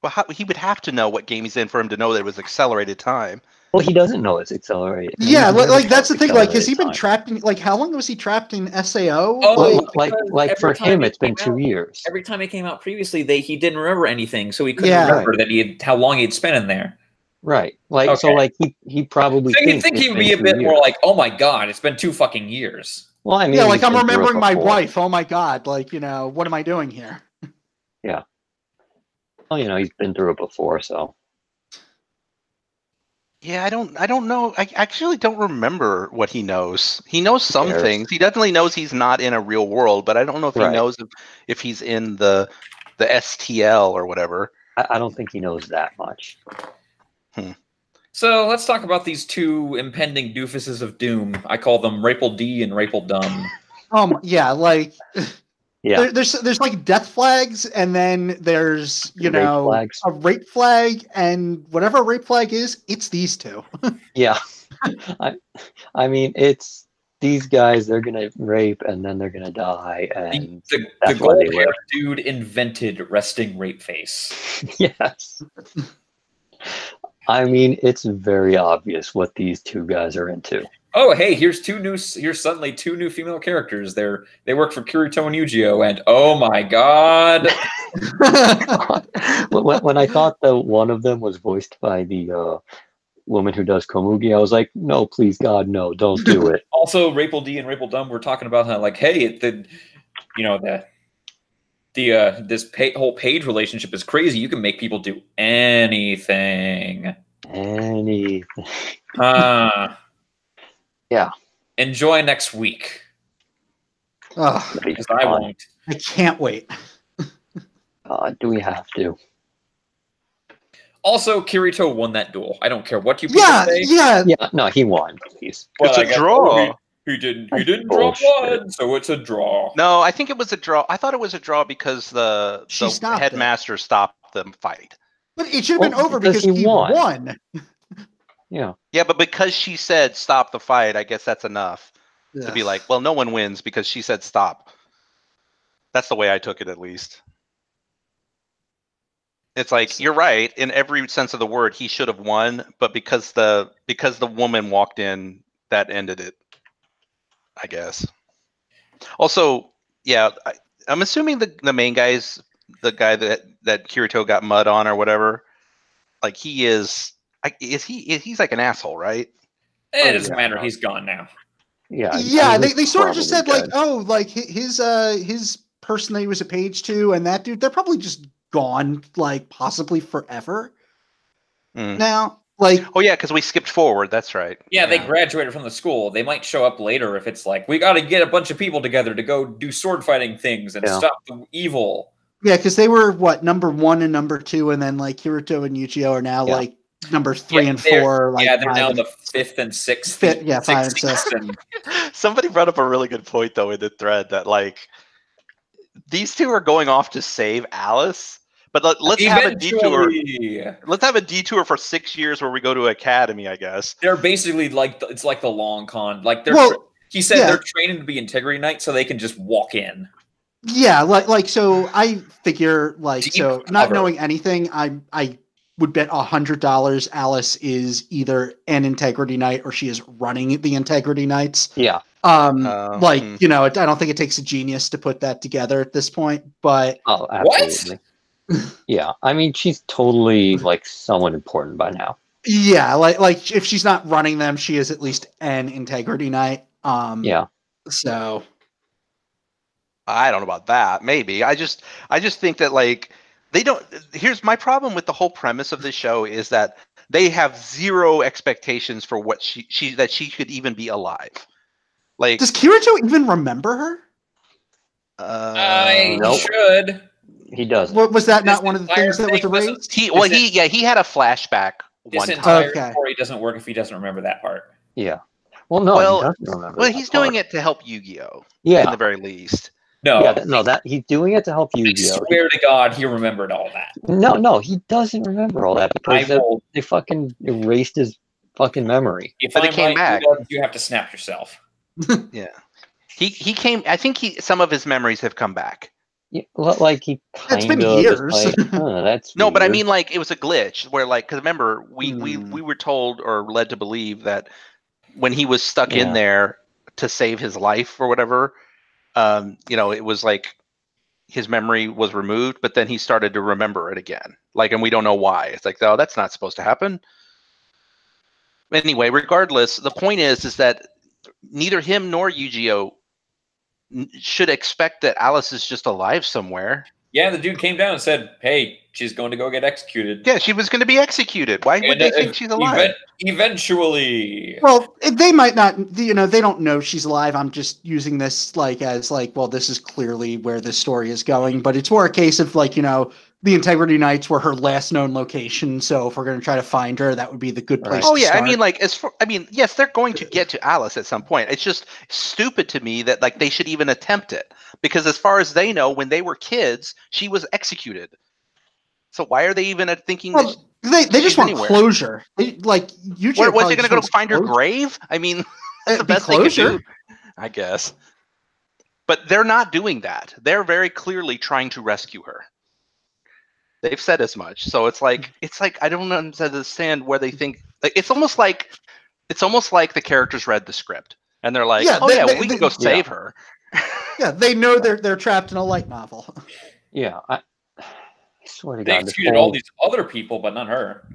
Well, he would have to know what game he's in for him to know that it was accelerated time. Well, he doesn't know it's accelerated. Yeah, He's never like that's the felt thing. Like, has he accelerated been time. trapped in? Like, how long was he trapped in SAO? Oh, Like for him, it's been 2 years. Every time he came out previously, he didn't remember anything, so he couldn't Yeah. remember that how long he'd spent in there. Right. Like Okay. so, like he probably. So you'd think it's he would been be a 2 bit more years. like, "Oh my god, it's been 2 fucking years." Well, I mean, Yeah, like he's I'm been through it remembering my before. wife. Oh my god, like what am I doing here? Yeah. Well, he's been through it before, so. Yeah, I don't know. I actually don't remember what he knows. He knows some cares? things. He definitely knows he's not in a real world, but I don't know if he Right. knows if he's in the STL or whatever. I don't think he knows that much. So let's talk about these 2 impending doofuses of doom. I call them Rapel D and Rapel Dumb. Yeah, like Yeah. there's like death flags, and then there's Rape flags. a rape flag, and whatever a rape flag is, it's these 2. Yeah. I mean, it's these guys. They're gonna rape, and then they're gonna die, and The that's why they gold-haired live. dude invented resting rape face. Yes. I mean, it's very obvious what these 2 guys are into. Oh, hey, here's suddenly 2 new female characters. They work for Kirito and Yu-Gi-Oh! And oh my god. When I thought that one of them was voiced by the woman who does Komugi, I was like, no, please God, no, don't do it. Also, Rapel D and Rapel Dumb were talking about how, like, hey, this whole page relationship is crazy. You can make people do anything. Yeah. Enjoy next week. Because I won't. I can't wait. Do we have to? Also, Kirito won that duel. I don't care what you people say. Yeah, no, he won. It's a draw. He didn't draw blood, so it's a draw. No, I think it was a draw. I thought it was a draw because the stopped headmaster stopped the fight. But it should have been over because he won. Yeah. Yeah, but because she said stop the fight, I guess that's enough to Yeah. be like, well, no one wins because she said stop. That's the way I took it, at least. It's like, you're right, in every sense of the word, he should have won, but because the woman walked in, that ended it, I guess. Also, yeah, I'm assuming the main guy's the guy that Kirito got mud on or whatever. Like, he's like an asshole, right? It doesn't matter. He's gone now. Yeah. Yeah, they sort of just said probably like, oh, like his person that he was a page to and that dude, they're probably just gone, like possibly forever. Now, like, oh yeah, because we skipped forward. That's right. Yeah, they graduated from the school. They might show up later if it's like, we got to get a bunch of people together to go do sword fighting things and stop the evil. Yeah, because they were number 1 and number 2, and then like Kirito and Yu-Gi-Oh are now like number 3 and 4. Like, they're now the 5th and 6th. 5th, 5 and 6th. Somebody brought up a really good point though in the thread that like these 2 are going off to save Alice, but let's have a detour. Let's have a detour for 6 years where we go to academy. I guess they're basically like it's like the long con. Like he said they're training to be integrity knights so they can just walk in. Yeah, like so I figure like deep so not cover. Knowing anything, I would bet $100 Alice is either an integrity knight or she is running the integrity knights. Yeah. I don't think it takes a genius to put that together at this point, but absolutely. Yeah, I mean she's totally like someone important by now. Yeah, like if she's not running them, she is at least an integrity knight. Yeah. So I don't know about that. Maybe. I just think that like they don't. Here's my problem with the whole premise of this show is that they have zero expectations for what she could even be alive. Like, does Kirito even remember her? I should. He doesn't. Was that not one of the things that was erased? He had a flashback one time. Entire story doesn't work if he doesn't remember that part. Yeah. Well, no, he doesn't remember. Well, he's doing it to help Yu-Gi-Oh. Yeah. At the very least. No. Yeah, that he's doing it to help Yu-Gi-Oh. I swear to God, he remembered all that. No, he doesn't remember all that because they fucking erased his fucking memory. If I came back, you have to snap yourself. Yeah. He came. I think some of his memories have come back. Yeah, like he It's been kind of years. like, that's No, but I weird. mean, like, it was a glitch where, like, because remember, we Hmm. were told or led to believe that when he was stuck in Yeah. there to save his life or whatever, it was like his memory was removed, but then he started to remember it again. Like, and we don't know why. It's like, oh, that's not supposed to happen. Anyway, regardless, the point is that neither him nor Yu-Gi-Oh should expect that Alice is just alive somewhere. Yeah, the dude came down and said, "Hey, she's going to go get executed." Yeah, she was going to be executed. Why would And they think she's alive? Eventually. Well, they might not, they don't know she's alive. I'm just using this as well, this is clearly where this story is going, but it's more a case of the Integrity Knights were her last known location. So if we're going to try to find her, that would be the good place Oh to yeah, start. I mean, like, yes, they're going to get to Alice at some point. It's just stupid to me that like they should even attempt it, because as far as they know, when they were kids, she was executed. So why are they even thinking that they just want anywhere? Closure. Yu-Gi-Oh! Was he going to go find her grave? I mean, that's the best they could do, I guess. But they're not doing that. They're very clearly trying to rescue her. They've said as much. So it's like I don't understand where they think. Like, it's almost like the characters read the script and they're like, we can go save her. Yeah, they know they're trapped in a light novel. Yeah, I swear to They God, executed all these other people, but not her.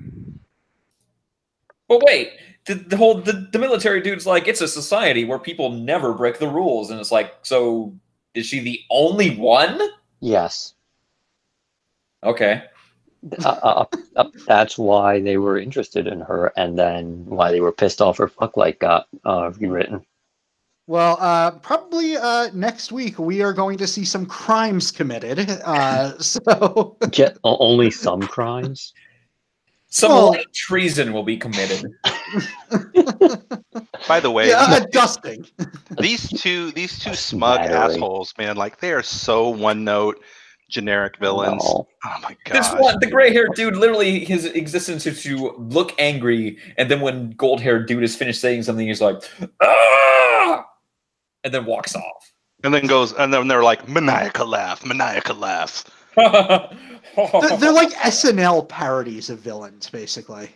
But wait, the military dude's like, it's a society where people never break the rules, and it's like, so is she the only one? Yes. Okay. That's why they were interested in her, and then why they were pissed off her fucklight got rewritten. Well, probably next week we are going to see some crimes committed. So only some crimes. Some light treason will be committed. By the way, dusting. These two smug assholes, man, like they are so one note generic villains. No. Oh my god! The gray-haired dude, literally, his existence is to look angry, and then when gold-haired dude is finished saying something, he's like, "Ah!" and then walks off. And then they're like, maniacal laugh, maniacal laugh. They're like SNL parodies of villains, basically.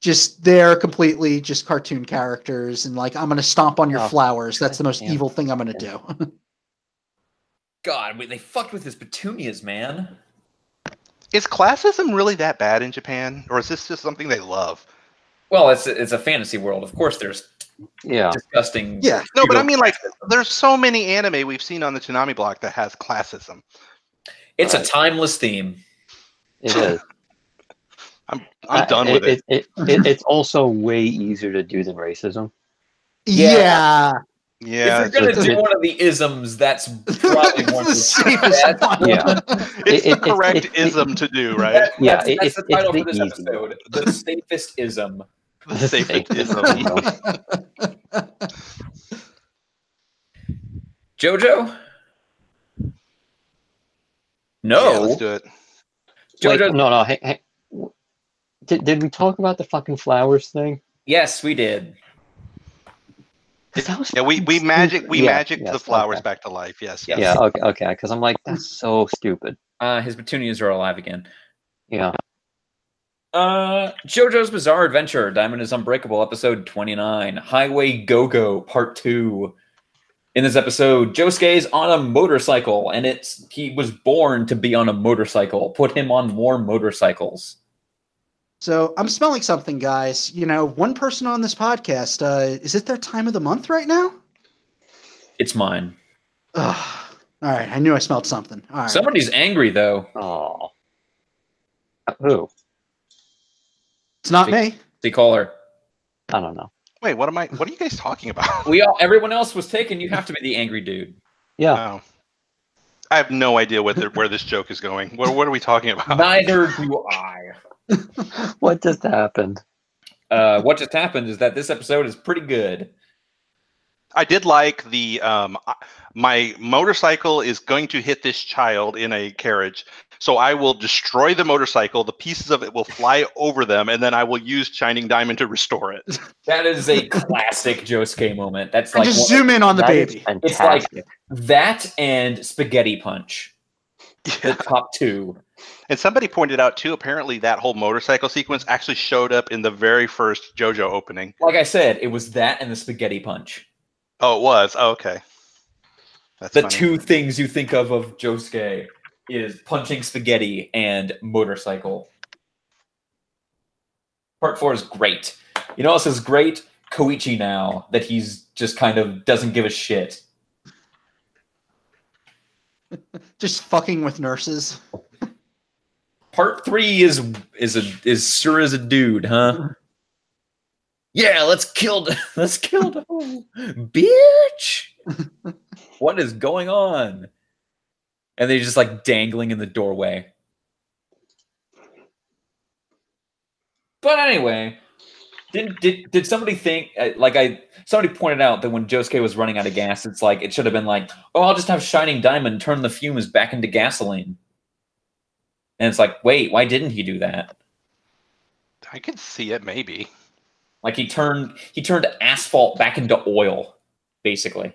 Just they're completely just cartoon characters, and like, I'm gonna stomp on your flowers. That's the most evil thing I'm gonna do. God, they fucked with his petunias, man. Is classism really that bad in Japan, or is this just something they love? Well, it's a fantasy world. Of course, there's disgusting. Yeah. No, but I mean, like, there's so many anime we've seen on the Toonami block that has classism. It's a timeless theme. It is. I'm done with it. It's also way easier to do than racism. Yeah. Yeah. If you're gonna do one of the isms, that's probably one of the safest. Yeah. It's the correct ism to do, right? Yeah. That's the title for this easy episode. The safest ism. The safest ism. Jojo? No. Yeah, let's do it. Wait, no. Hey. Did we talk about the fucking flowers thing? Yes, we did. Yeah, we magic the flowers back to life. Yes. Yeah. Okay. Because I'm like, that's so stupid. His petunias are alive again. Yeah. JoJo's Bizarre Adventure, Diamond is Unbreakable, episode 29, Highway Go-Go, part 2. In this episode, Josuke's on a motorcycle, and he was born to be on a motorcycle. Put him on more motorcycles. So I'm smelling something, guys. One person on this podcast, is it their time of the month right now? It's mine. Ugh. All right, I knew I smelled something. All right. Somebody's angry, though. Oh. Who? It's not me. They call her. I don't know. Wait, what are you guys talking about? Everyone else was taken. You have to be the angry dude. Yeah. Oh. I have no idea where this joke is going. What are we talking about? Neither do I. What just happened? What just happened is that this episode is pretty good. I did like the my motorcycle is going to hit this child in a carriage, so I will destroy the motorcycle. The pieces of it will fly over them, and then I will use Shining Diamond to restore it. That is a classic Josuke moment. That's And like just zoom in on the That is baby. it's like fantastic. that and Spaghetti Punch, the top two. And somebody pointed out too, apparently that whole motorcycle sequence actually showed up in the very first JoJo opening. Like I said, it was that and the Spaghetti Punch. Oh, it was? Oh, okay. That's The funny. two things you think of Josuke is punching spaghetti and motorcycle. Part 4 is great. You know what else is great? Koichi now, that he's just kind of doesn't give a shit. Just fucking with nurses. Part 3 is sure as a dude, huh? Yeah, let's kill the whole bitch. What is going on? And they're just like dangling in the doorway. But anyway, did somebody think somebody pointed out that when Josuke was running out of gas, it's like it should have been like, oh, I'll just have Shining Diamond turn the fumes back into gasoline. And it's like, wait, why didn't he do that? I could see it, maybe. Like he turned asphalt back into oil, basically.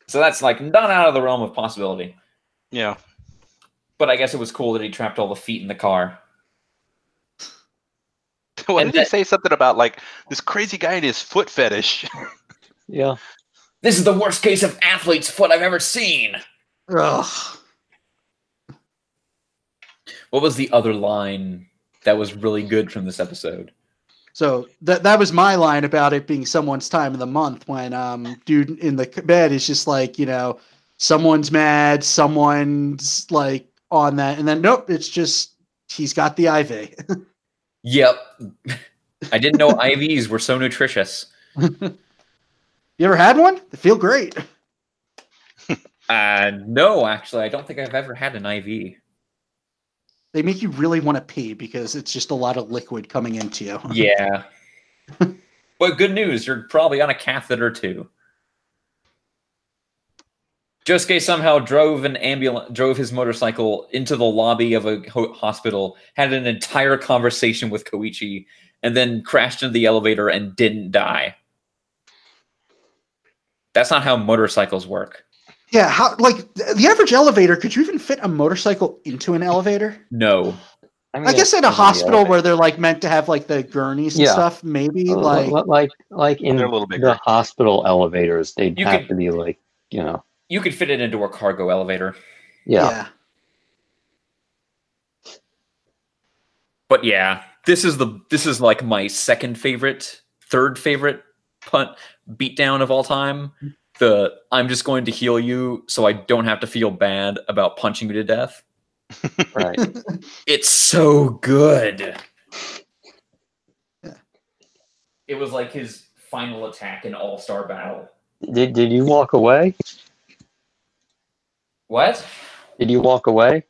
So that's like not out of the realm of possibility. Yeah. But I guess it was cool that he trapped all the feet in the car. What did he say something about like this crazy guy and his foot fetish? Yeah. This is the worst case of athlete's foot I've ever seen. Ugh. What was the other line that was really good from this episode? So that was my line about it being someone's time of the month when dude in the bed is just like, you know, someone's mad, someone's like on that, and then nope, it's just he's got the IV. Yep. I didn't know IVs were so nutritious. You ever had one? They feel great. No, actually, I don't think I've ever had an IV. They make you really want to pee because it's just a lot of liquid coming into you. Yeah. But good news, you're probably on a catheter too. Josuke somehow drove his motorcycle into the lobby of a hospital, had an entire conversation with Koichi, and then crashed into the elevator and didn't die. That's not how motorcycles work. Yeah, how like the average elevator, could you even fit a motorcycle into an elevator? No. mean, I guess it's at a in the hospital elevator. where they're like meant to have like the gurneys and Yeah. stuff, maybe like in They're a little bigger. the hospital elevators, they'd You have could- to be like, you know, You could fit it into a cargo elevator. yeah. But yeah, this is like my third favorite beatdown of all time. I'm just going to heal you so I don't have to feel bad about punching you to death. Right. It's so good. It was like his final attack in All-Star Battle. Did you walk away? What? Did you walk away?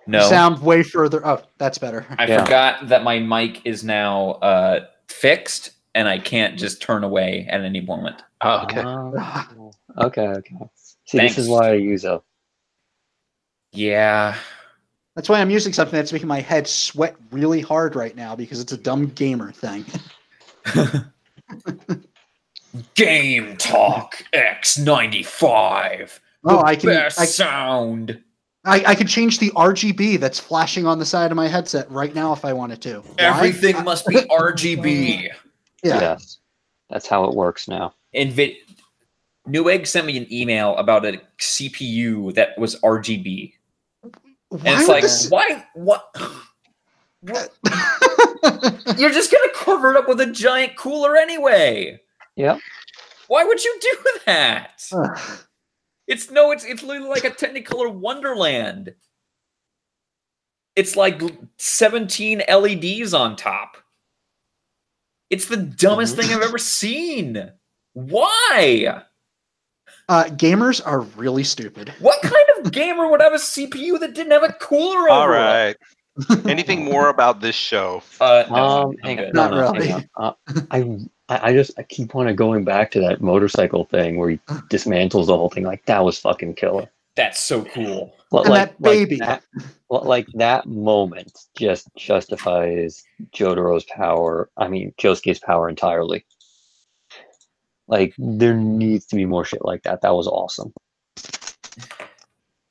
No. Sound way further. Oh, that's better. I Yeah. forgot that my mic is now fixed and I can't just turn away at any moment. Oh, okay. Okay. See, Thanks. this is why I use a. Yeah. That's why I'm using something that's making my head sweat really hard right now because it's a dumb gamer thing. Game Talk X95. Oh, Best sound. I can change the RGB that's flashing on the side of my headset right now if I wanted to. Why? Everything must be RGB. Yeah. Yes. That's how it works now. Newegg sent me an email about a CPU that was RGB. And Why it's would like, this- why? What? You're just going to cover it up with a giant cooler anyway. Yep. Why would you do that? Ugh. It's literally like a Technicolor Wonderland. It's like 17 LEDs on top. It's the dumbest thing I've ever seen. Why? Gamers are really stupid. What kind of gamer would have a CPU that didn't have a cooler over All it? right. Anything more about this show? No, I'm hang good. on, Not no, really. hang on. I keep on going back to that motorcycle thing where he dismantles the whole thing. Like that was fucking killer. That's so cool. Well, And that baby. that moment just justifies Jotaro's power. I mean, Josuke's power entirely. Like there needs to be more shit like that. That was awesome.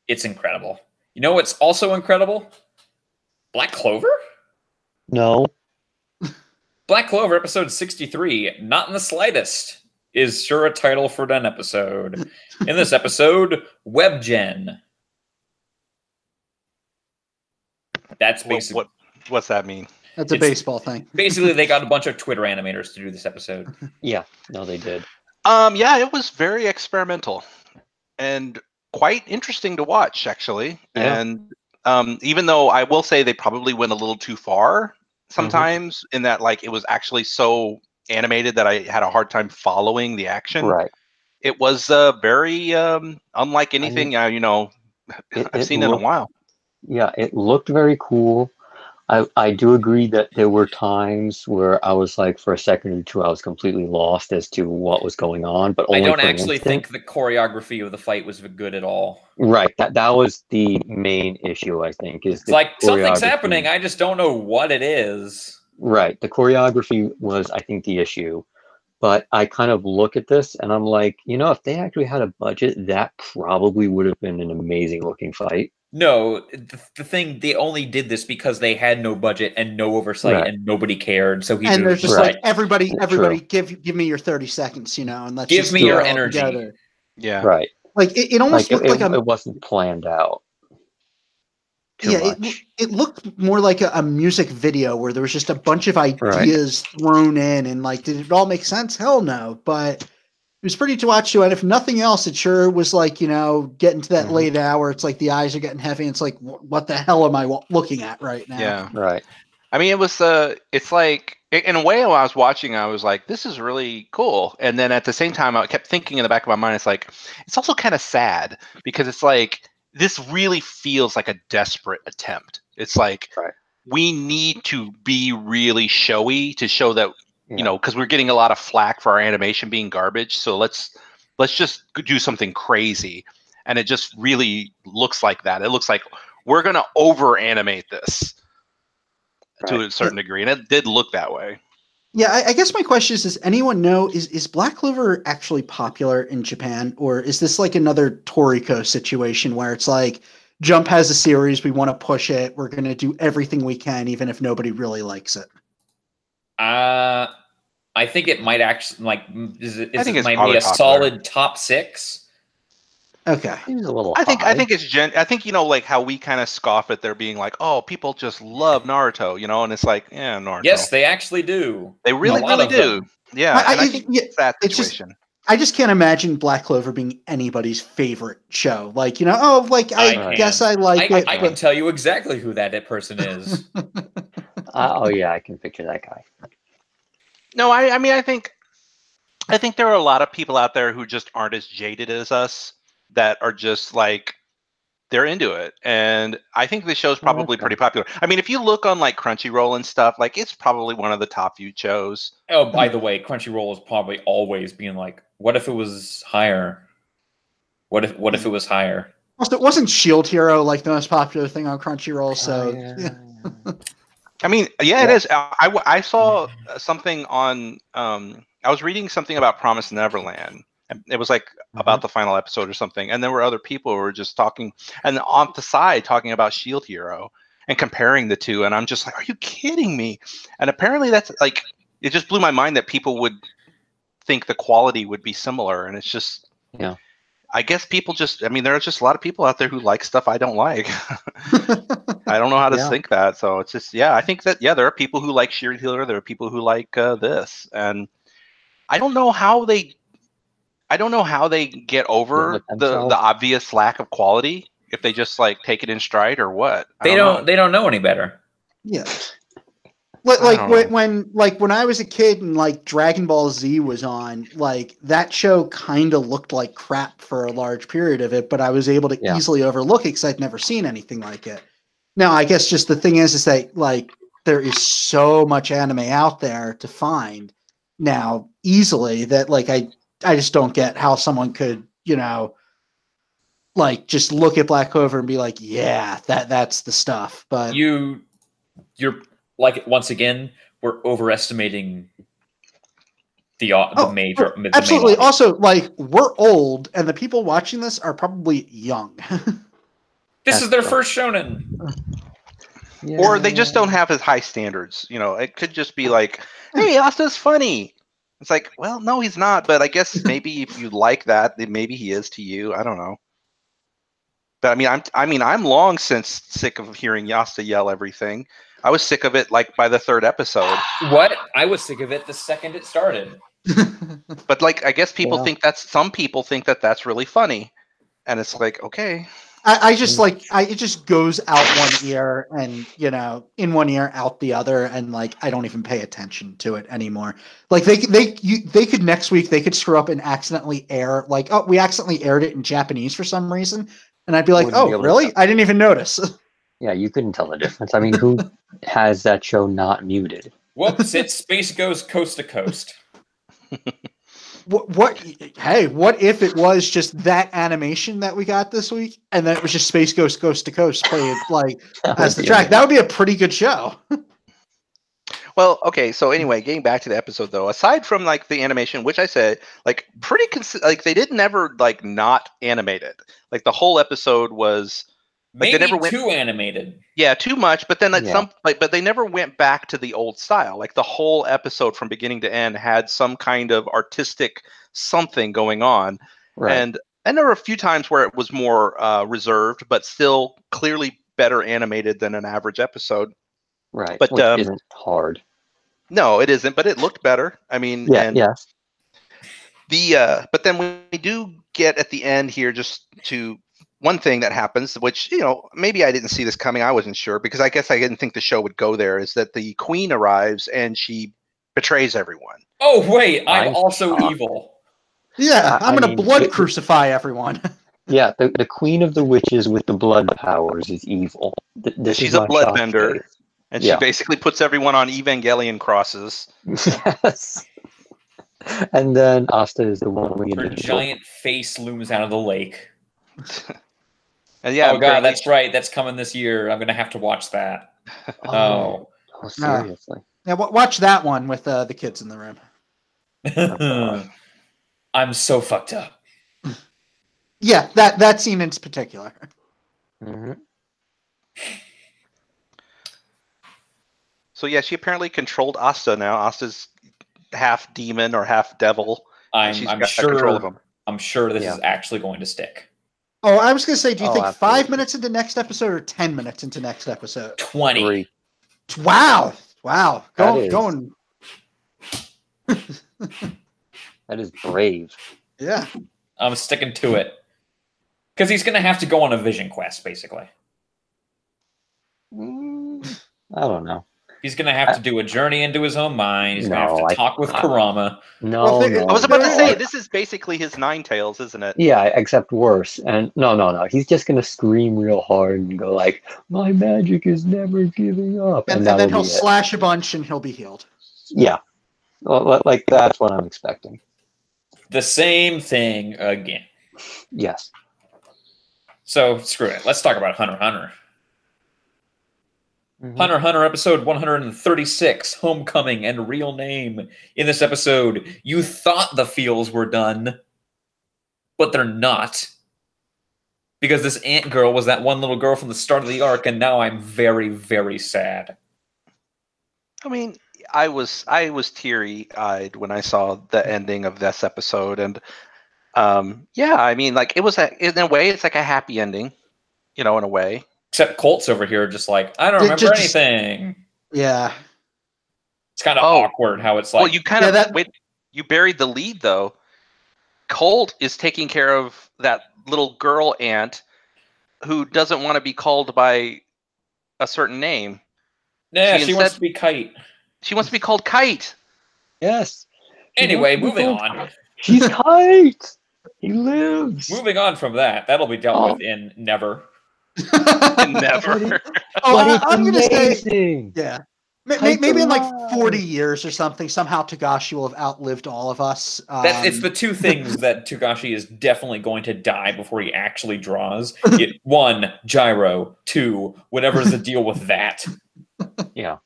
It's incredible. You know what's also incredible? Black Clover? No, Black Clover episode 63, not in the slightest, is sure a title for an episode. In this episode, WebGen. That's basically What's that mean? That's a It's- baseball thing. basically they got a bunch of Twitter animators to do this episode. yeah, no, they did. Yeah, it was very experimental and quite interesting to watch, actually. Yeah. And even though I will say they probably went a little too far sometimes, in that like it was actually so animated that I had a hard time following the action. Right. It was very unlike anything I've seen in a while. Yeah, it looked very cool. I do agree that there were times where I was like, for a second or two, I was completely lost as to what was going on. But I only don't for an actually instant. think the choreography of the fight was good at all. Right. That was the main issue, I think. Is It's like something's choreography. happening, I just don't know what it is. Right. The choreography was, I think, the issue. But I kind of look at this and I'm like, if they actually had a budget, that probably would have been an amazing looking fight. No, the thing, they only did this because they had no budget and no oversight Right. and nobody cared. So And there's just Right. like everybody, True. give me your 30 seconds, and let's Give just me do your it all energy. together. Yeah. Right. Like it almost Like looked like it wasn't planned out too much. it looked more like a music video where there was just a bunch of ideas thrown in, and like, did it all make sense? Hell no. But it was pretty to watch too. And if nothing else, it sure was like, getting to that Mhm. late hour. It's like the eyes are getting heavy. And it's like, what the hell am I looking at right now? Yeah. Right. I mean, it was it's like in a way when I was watching, I was like, this is really cool. And then at the same time, I kept thinking in the back of my mind, it's like, it's also kind of sad because it's like, this really feels like a desperate attempt. It's like, Right. we need to be really showy to show that, Yeah. because we're getting a lot of flack for our animation being garbage. So let's just do something crazy. And it just really looks like that. It looks like we're going to over animate this to a certain degree. And it did look that way. Yeah, I guess my question is, does anyone know, is Black Clover actually popular in Japan? Or is this like another Toriko situation where it's like, Jump has a series, we want to push it, we're going to do everything we can, even if nobody really likes it? I think it might actually I think it's might probably be a popular. solid top 6. Okay. Seems a little I think high. it's I think like how we kind of scoff at there being like, oh, people just love Naruto, and it's like, yeah, Naruto. Yes, they actually do. they really a lot really of do. them. Yeah, and I think yeah, it's that it's just- situation. I just can't imagine Black Clover being anybody's favorite show. Like, I guess I like it. I can tell you exactly who that person is. Oh yeah, I can picture that guy. No, I mean, I think there are a lot of people out there who just aren't as jaded as us that are just like, they're into it. And I think the show's probably pretty popular. I mean, if you look on like Crunchyroll and stuff, like it's probably one of the top viewed shows. Oh, by the way, Crunchyroll is probably always being like, what if it was higher? What if it was higher? Also, it wasn't Shield Hero like the most popular thing on Crunchyroll, so I mean, yeah, it is. I saw something on. I was reading something about Promised Neverland. And it was like about the final episode or something, and there were other people who were just talking, and on the side talking about Shield Hero and comparing the two. And I'm just like, are you kidding me? And apparently, that's like, it just blew my mind that people would think the quality would be similar. And it's just, Yeah. I guess people just, I mean, there are just a lot of people out there who like stuff I don't like. I don't know how to Yeah. think that. So it's just, I think that, there are people who like Shield Hero. There are people who like this. And I don't know how they get over Limit the themselves. obvious lack of quality, if they just like take it in stride or what. They don't know any better. yeah. I don't know. When I was a kid and like Dragon Ball Z was on, like that show kind of looked like crap for a large period of it, but I was able to Yeah. easily overlook it because I'd never seen anything like it. Now, I guess just the thing is that like there is so much anime out there to find now easily that like I just don't get how someone could, like just look at Black Clover and be like, yeah, that's the stuff. But you're like, once again, we're overestimating the major absolutely. The main Also, like we're old, and the people watching this are probably young. This is their first shonen. Yeah. Or they just don't have as high standards. It could just be like, hey, Asta's funny. It's like, well, no, he's not. But I guess maybe if you like that, then maybe he is to you. I don't know. But I'm long since sick of hearing Yasta yell everything. I was sick of it like by the third episode. What? I was sick of it the second it started. But like, I guess some people think that that's really funny, and it's like, okay. I just like it just goes out one ear and in one ear out the other, and like I don't even pay attention to it anymore. Like they could next week they could screw up and accidentally air like, oh, we accidentally aired it in Japanese for some reason, and I'd be like, oh really? I didn't even notice. Yeah, you couldn't tell the difference. I mean, who has that show not muted? Whoops! It's Space Goes Coast to Coast. What? Hey, what if it was just that animation that we got this week, and then it was just Space Ghost Coast to Coast played like as the track? That would be a pretty good show. Well, okay. So anyway, getting back to the episode though, aside from like the animation, which I said like pretty like they didn't ever like not animate it. Like the whole episode was. Like Maybe they never went too animated. Yeah, too much. But then but they never went back to the old style. Like the whole episode from beginning to end had some kind of artistic something going on. Right. And there were a few times where it was more reserved, but still clearly better animated than an average episode. Right. But which isn't hard. No, it isn't. But it looked better. I mean, yes. But then we do get at the end here just to. One thing that happens, which, maybe I didn't see this coming. I wasn't sure because I guess I didn't think the show would go there, is that the queen arrives and she betrays everyone. Oh, wait, I'm also evil. Yeah, I'm going to blood crucify everyone. Yeah, the queen of the witches with the blood powers is evil. She's a bloodbender, and she basically puts everyone on Evangelion crosses. Yes. And then Asta is the one we Her giant face looms out of the lake. And yeah, oh god, that's right. That's coming this year. I'm gonna have to watch that. Oh seriously? Yeah, watch that one with the kids in the room. I'm so fucked up. Yeah, that scene in particular. Mm-hmm. So yeah, she apparently controlled Asta now. Asta's half demon or half devil. I'm sure. Control of him. I'm sure this is actually going to stick. Oh, I was going to say, do you think absolutely. 5 minutes into next episode or 10 minutes into next episode? 20. Wow. Going. That is brave. Yeah. I'm sticking to it. Because he's going to have to go on a vision quest, basically. I don't know. He's going to have to do a journey into his own mind. He's going to have to talk with Kurama. No, I was about to say, this is basically his Nine Tails, isn't it? Yeah, except worse. And no. He's just going to scream real hard and go like, my magic is never giving up. And then he'll slash a bunch and he'll be healed. Yeah. Well, like, that's what I'm expecting. The same thing again. Yes. So, screw it. Let's talk about Hunter x Hunter. Mm-hmm. Hunter x Hunter episode 136, Homecoming and Real Name. In this episode, you thought the feels were done, but they're not. Because this ant girl was that one little girl from the start of the arc, and now I'm very, very sad. I mean, I was teary-eyed when I saw the ending of this episode, and I mean, like, it was in a way, it's like a happy ending, in a way. Except Colt's over here just like, I don't remember anything. Yeah. It's kind of awkward how it's like... Well, you kind of... you buried the lead, though. Colt is taking care of that little girl ant who doesn't want to be called by a certain name. Yeah, she wants to be Kite. She wants to be called Kite. Yes. Anyway, moving on. She's Kite! He lives! Moving on from that. That'll be dealt with in Never. Never. Oh, But I'm gonna say, amazing. yeah. Hype Maybe in like alive. 40 years or something, somehow Togashi will have outlived all of us. It's the two things that Togashi is definitely going to die before he actually draws. One, gyro. Two, whatever's the deal with that. Yeah.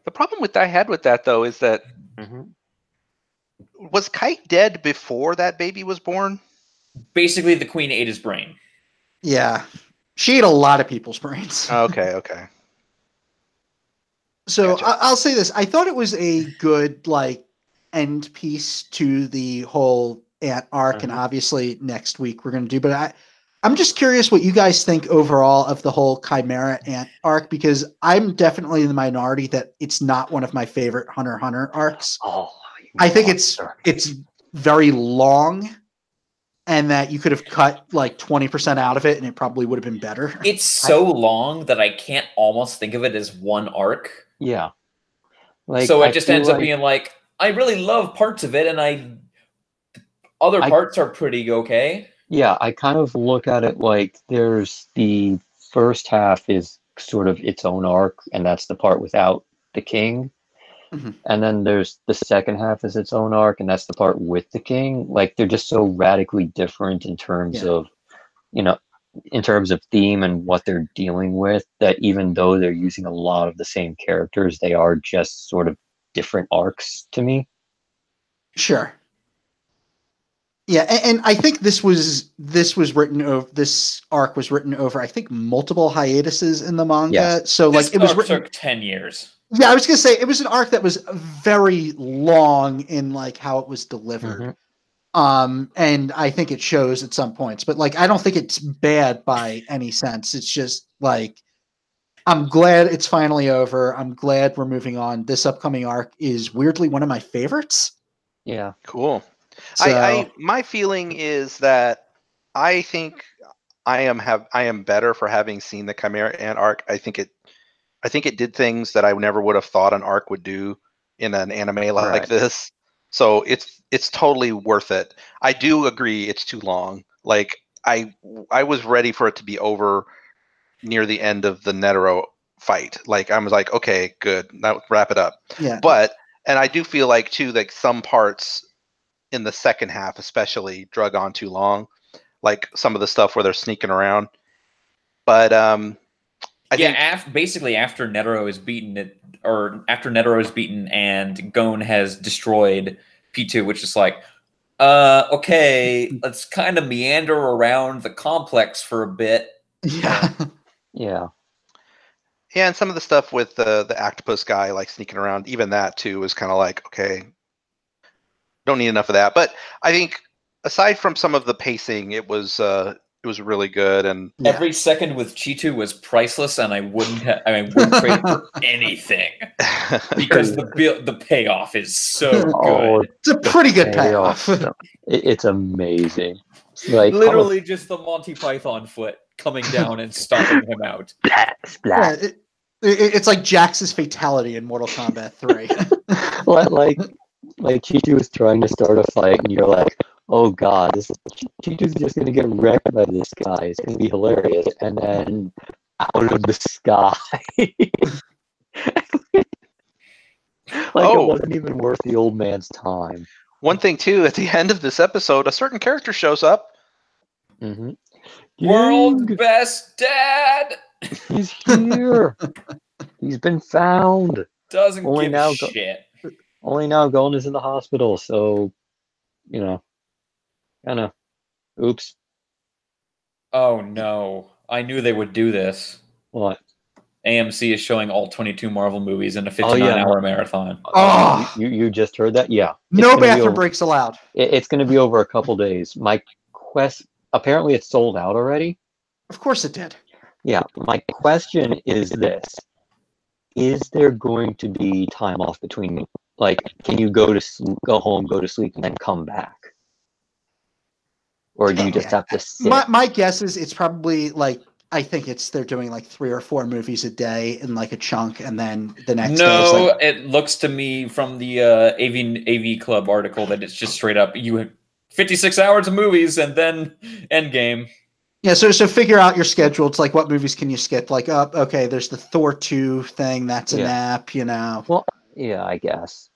The problem I had with that though is that was Kite dead before that baby was born? Basically, the queen ate his brain. Yeah. She ate a lot of people's brains. Okay. So Gotcha. I'll say this. I thought it was a good like end piece to the whole Ant arc, and obviously next week we're going to do. But I'm just curious what you guys think overall of the whole Chimera Ant arc, because I'm definitely in the minority that it's not one of my favorite Hunter x Hunter arcs. Oh, I think it's very long, and that you could have cut like 20% out of it, and it probably would have been better. It's so long that I can't almost think of it as one arc. Yeah. Like, so it just ends up being like, I really love parts of it, and other parts are pretty okay. Yeah, I kind of look at it like there's the first half is sort of its own arc, and that's the part without the king. And then there's the second half is its own arc, and that's the part with the king. Like, they're just so radically different in terms of, in terms of theme and what they're dealing with, that even though they're using a lot of the same characters, they are just sort of different arcs to me. Sure. Yeah, and I think this arc was written over, I think, multiple hiatuses in the manga. Yes. So like this it was arc took 10 years. Yeah, I was gonna say it was an arc that was very long in like how it was delivered. And I think it shows at some points, but like I don't think it's bad by any sense. It's just like I'm glad it's finally over. I'm glad we're moving on. This upcoming arc is weirdly one of my favorites. Yeah. Cool. So, my feeling is that I think I am better for having seen the Chimera Ant arc. I think it did things that I never would have thought an arc would do in an anime like this. So it's totally worth it. I do agree it's too long. Like I was ready for it to be over near the end of the Netero fight. Like I was like, okay, good, now wrap it up. Yeah. And I do feel like too, like some parts in the second half especially drug on too long, like some of the stuff where they're sneaking around. But basically after Netero is beaten, after Netero is beaten and Gon has destroyed P2, which is like, okay, let's kind of meander around the complex for a bit. Yeah. Yeah. Yeah, and some of the stuff with the octopus guy like sneaking around, even that too was kind of like, okay, don't need enough of that. But I think aside from some of the pacing, it was really good, and every second with Chitu was priceless, and I wouldn't trade it for anything because the payoff is so good. It's a pretty good payoff. It's amazing. Like literally just the Monty Python foot coming down and stomping him out. Splat. Yeah, it's like Jax's fatality in Mortal Kombat 3. like Chitu was trying to start a fight, and you're like, oh god, Chitu's just gonna get wrecked by this guy. It's gonna be hilarious. And then out of the sky, it wasn't even worth the old man's time. One thing too, at the end of this episode, a certain character shows up. World's best dad. He's here. He's been found. Doesn't give a shit. Only now Gon is in the hospital, so kind of oops. Oh no. I knew they would do this. What? AMC is showing all 22 Marvel movies in a 59-hour marathon. Oh, you just heard that? Yeah. No bathroom breaks allowed. It's going to be over a couple days. Apparently it's sold out already. Of course it did. Yeah. My question is this. Is there going to be time off between, like, can you go home, go to sleep, and then come back? Or do you just have to sit? My guess is it's probably like, I think they're doing like 3 or 4 movies a day in like a chunk, and then the next day. No, it looks to me from the AV Club article that it's just straight up 56 hours of movies and then Endgame. Yeah, so figure out your schedule. It's like, what movies can you skip? Like, okay, there's the Thor 2 thing. That's a Yeah. nap, you know. Well, yeah, I guess.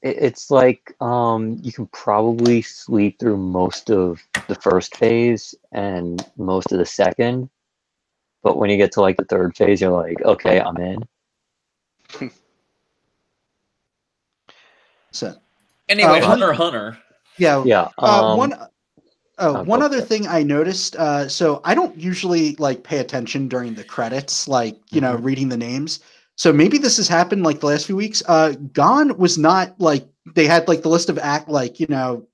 It's like you can probably sleep through most of the first phase and most of the second, but when you get to like the third phase, you're like, okay, I'm in. So Anyway, one- Hunter. yeah. Yeah. One go other for it. thing I noticed. So I don't usually like pay attention during the credits, like reading the names. So maybe this has happened like the last few weeks. Gone was not like they had like the list of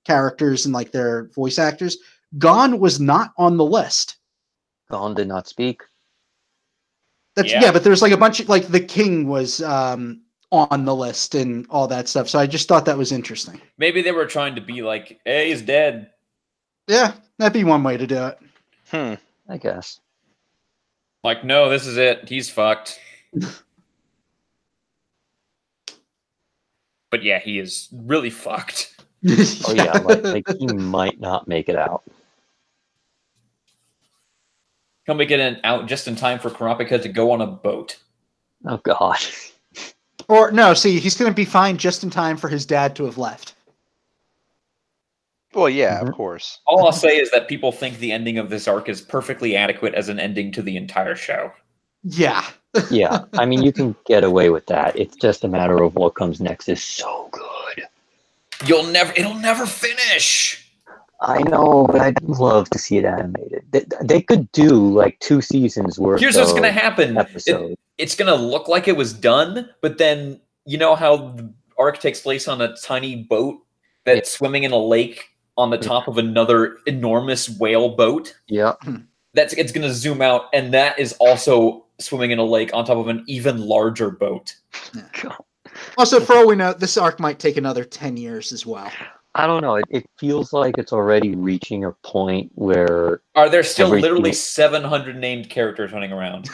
characters and like their voice actors. Gone was not on the list. Gon did not speak. Yeah, but there's like a bunch of like the King was on the list and all that stuff. So I just thought that was interesting. Maybe they were trying to be like, hey, he's dead. Yeah, that'd be one way to do it. I guess. Like, no, this is it. He's fucked. But yeah, he is really fucked. Oh yeah, like he might not make it out. He'll make it out just in time for Kurapika to go on a boat. Oh god. Or no, see, he's going to be fine just in time for his dad to have left. Well, yeah, of course. All I'll say is that people think the ending of this arc is perfectly adequate as an ending to the entire show. Yeah. Yeah, I mean, you can get away with that. It's just a matter of what comes next is so good. It'll never finish. I know, but I'd love to see it animated. They could do like 2 seasons worth. Here's what's going to happen. It's going to look like it was done, but then you know how the arc takes place on a tiny boat that's swimming in a lake on the top of another enormous whale boat? Yeah. It's going to zoom out, and that is also swimming in a lake on top of an even larger boat. Also, for all we know, this arc might take another 10 years as well. I don't know. It feels like it's already reaching a point where... Are there still literally 700 named characters running around?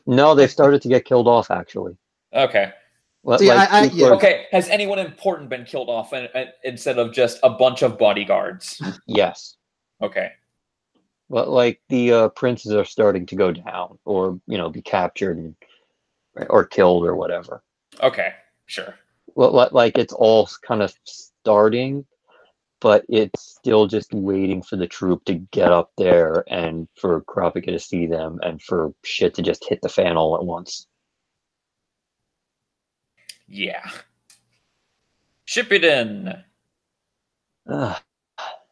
No, they've started to get killed off, actually. Okay. Well, See, okay, has anyone important been killed off instead of just a bunch of bodyguards? Yes. Okay. Well, like the princes are starting to go down, or be captured or killed or whatever. Okay, sure. Well, like it's all kind of starting, but it's still just waiting for the troop to get up there and for Kurapika to see them and for shit to just hit the fan all at once. Yeah. Shippuden. Ugh.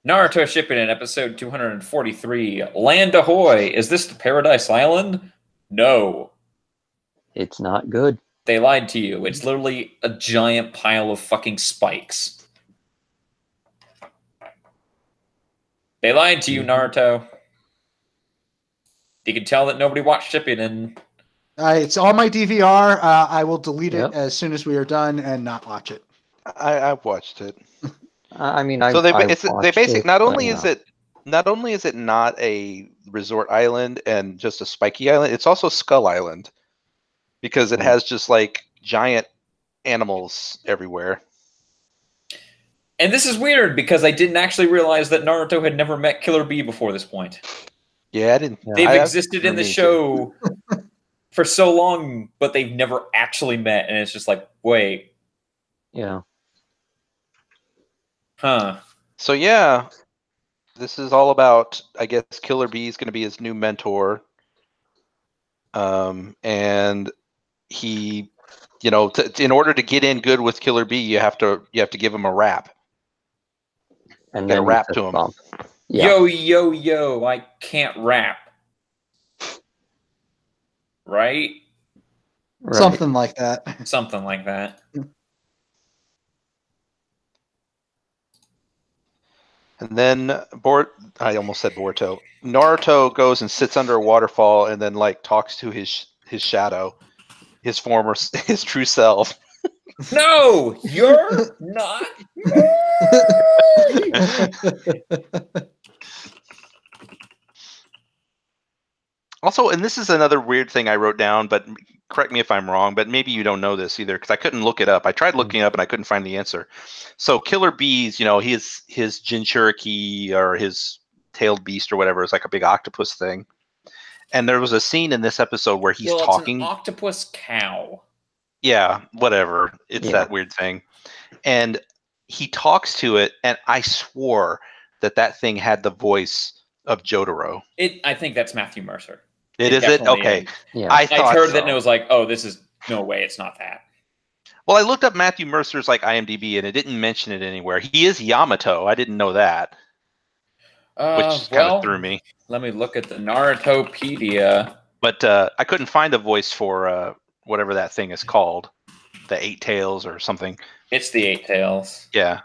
Naruto Shippuden, episode 243. Land ahoy! Is this the Paradise Island? No. It's not good. They lied to you. It's literally a giant pile of fucking spikes. They lied to you, Naruto. You can tell that nobody watched Shippuden. It's on my DVR. I will delete it as soon as we are done and not watch it. I've watched it. I mean, they basically not only is it not a resort island and just a spiky island, it's also Skull Island because it has just like giant animals everywhere. And this is weird because I didn't actually realize that Naruto had never met Killer Bee before this point. Yeah, I didn't. They've existed in the show for so long, but they've never actually met, and it's just like, wait. Yeah. Huh. So yeah, this is all about, I guess, Killer Bee is going to be his new mentor. And he, in order to get in good with Killer Bee, you have to give him a rap. And then rap to him. Yeah. Yo, I can't rap. Right? Something like that. Something like that. And then I almost said Boruto. Naruto goes and sits under a waterfall and then like talks to his shadow, his true self. No, you're not me. Also, and this is another weird thing I wrote down, but correct me if I'm wrong, but maybe you don't know this either, because I couldn't look it up. I tried looking it up and I couldn't find the answer. So Killer Bees, his Jinchuriki or his tailed beast or whatever. It's like a big octopus thing. And there was a scene in this episode where he's talking. It's an octopus cow. Yeah, whatever. It's that weird thing. And he talks to it, and I swore that thing had the voice of Jotaro. I think that's Matthew Mercer. It is it? Okay. Is. Yeah. I heard that and it was like, oh, this is no way, it's not that. Well, I looked up Matthew Mercer's like IMDb, and it didn't mention it anywhere. He is Yamato. I didn't know that, which kind of threw me. Let me look at the Narutopedia. But I couldn't find a voice for whatever that thing is called, the Eight Tails or something. It's the Eight Tails. Yeah,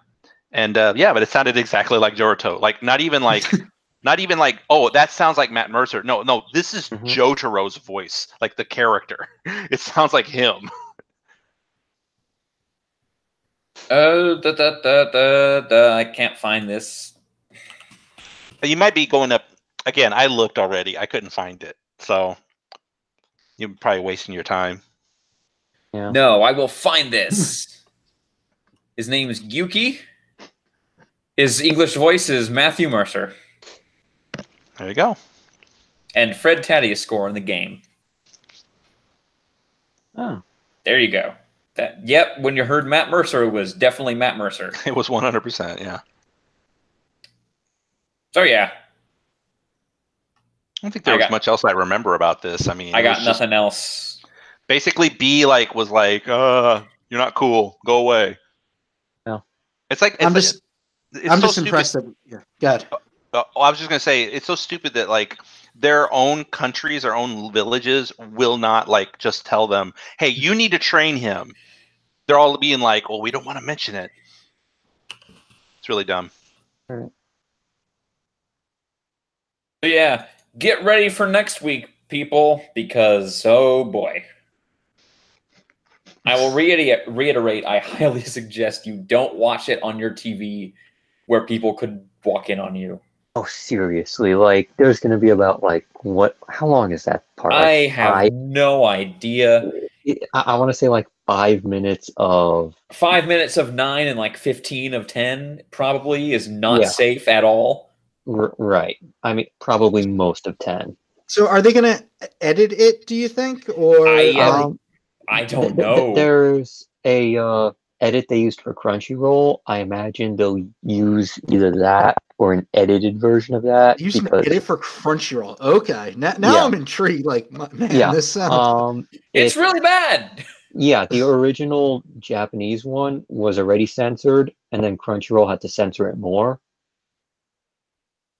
and but it sounded exactly like Jotaro. Like not even like, oh, that sounds like Matt Mercer. No, this is Jotaro's voice, like the character. It sounds like him. I can't find this. You might be going up again. I looked already. I couldn't find it, so you're probably wasting your time. Yeah. No, I will find this. His name is Yuki. His English voice is Matthew Mercer. There you go. And Fred Taddy is scoring the game. Oh. There you go. Yep, when you heard Matt Mercer, it was definitely Matt Mercer. It was 100%, yeah. So, yeah. I don't think there was much else I remember about this. I mean, I got nothing else. Basically, B was like, you're not cool. Go away. No. It's like I'm just impressed that God. I was just gonna say it's so stupid that like their own countries, their own villages will not like just tell them, "Hey, you need to train him." They're all being like, "Well, we don't want to mention it." It's really dumb. All right. So yeah, get ready for next week, people, because oh boy. I will reiterate, I highly suggest you don't watch it on your TV where people could walk in on you. Oh, seriously, like, there's going to be about, like, how long is that part? I have no idea. I want to say, like, 5 minutes of... 5 minutes of 9 and, like, 15 of 10 probably is not safe at all. Right. I mean, probably most of 10. So are they going to edit it, do you think? Or I don't know. There's a edit they used for Crunchyroll. I imagine they'll use either that or an edited version of that. Use an edit for Crunchyroll. Okay. Now I'm intrigued. Like, man, this sounds... it's really bad. Yeah, the original Japanese one was already censored, and then Crunchyroll had to censor it more.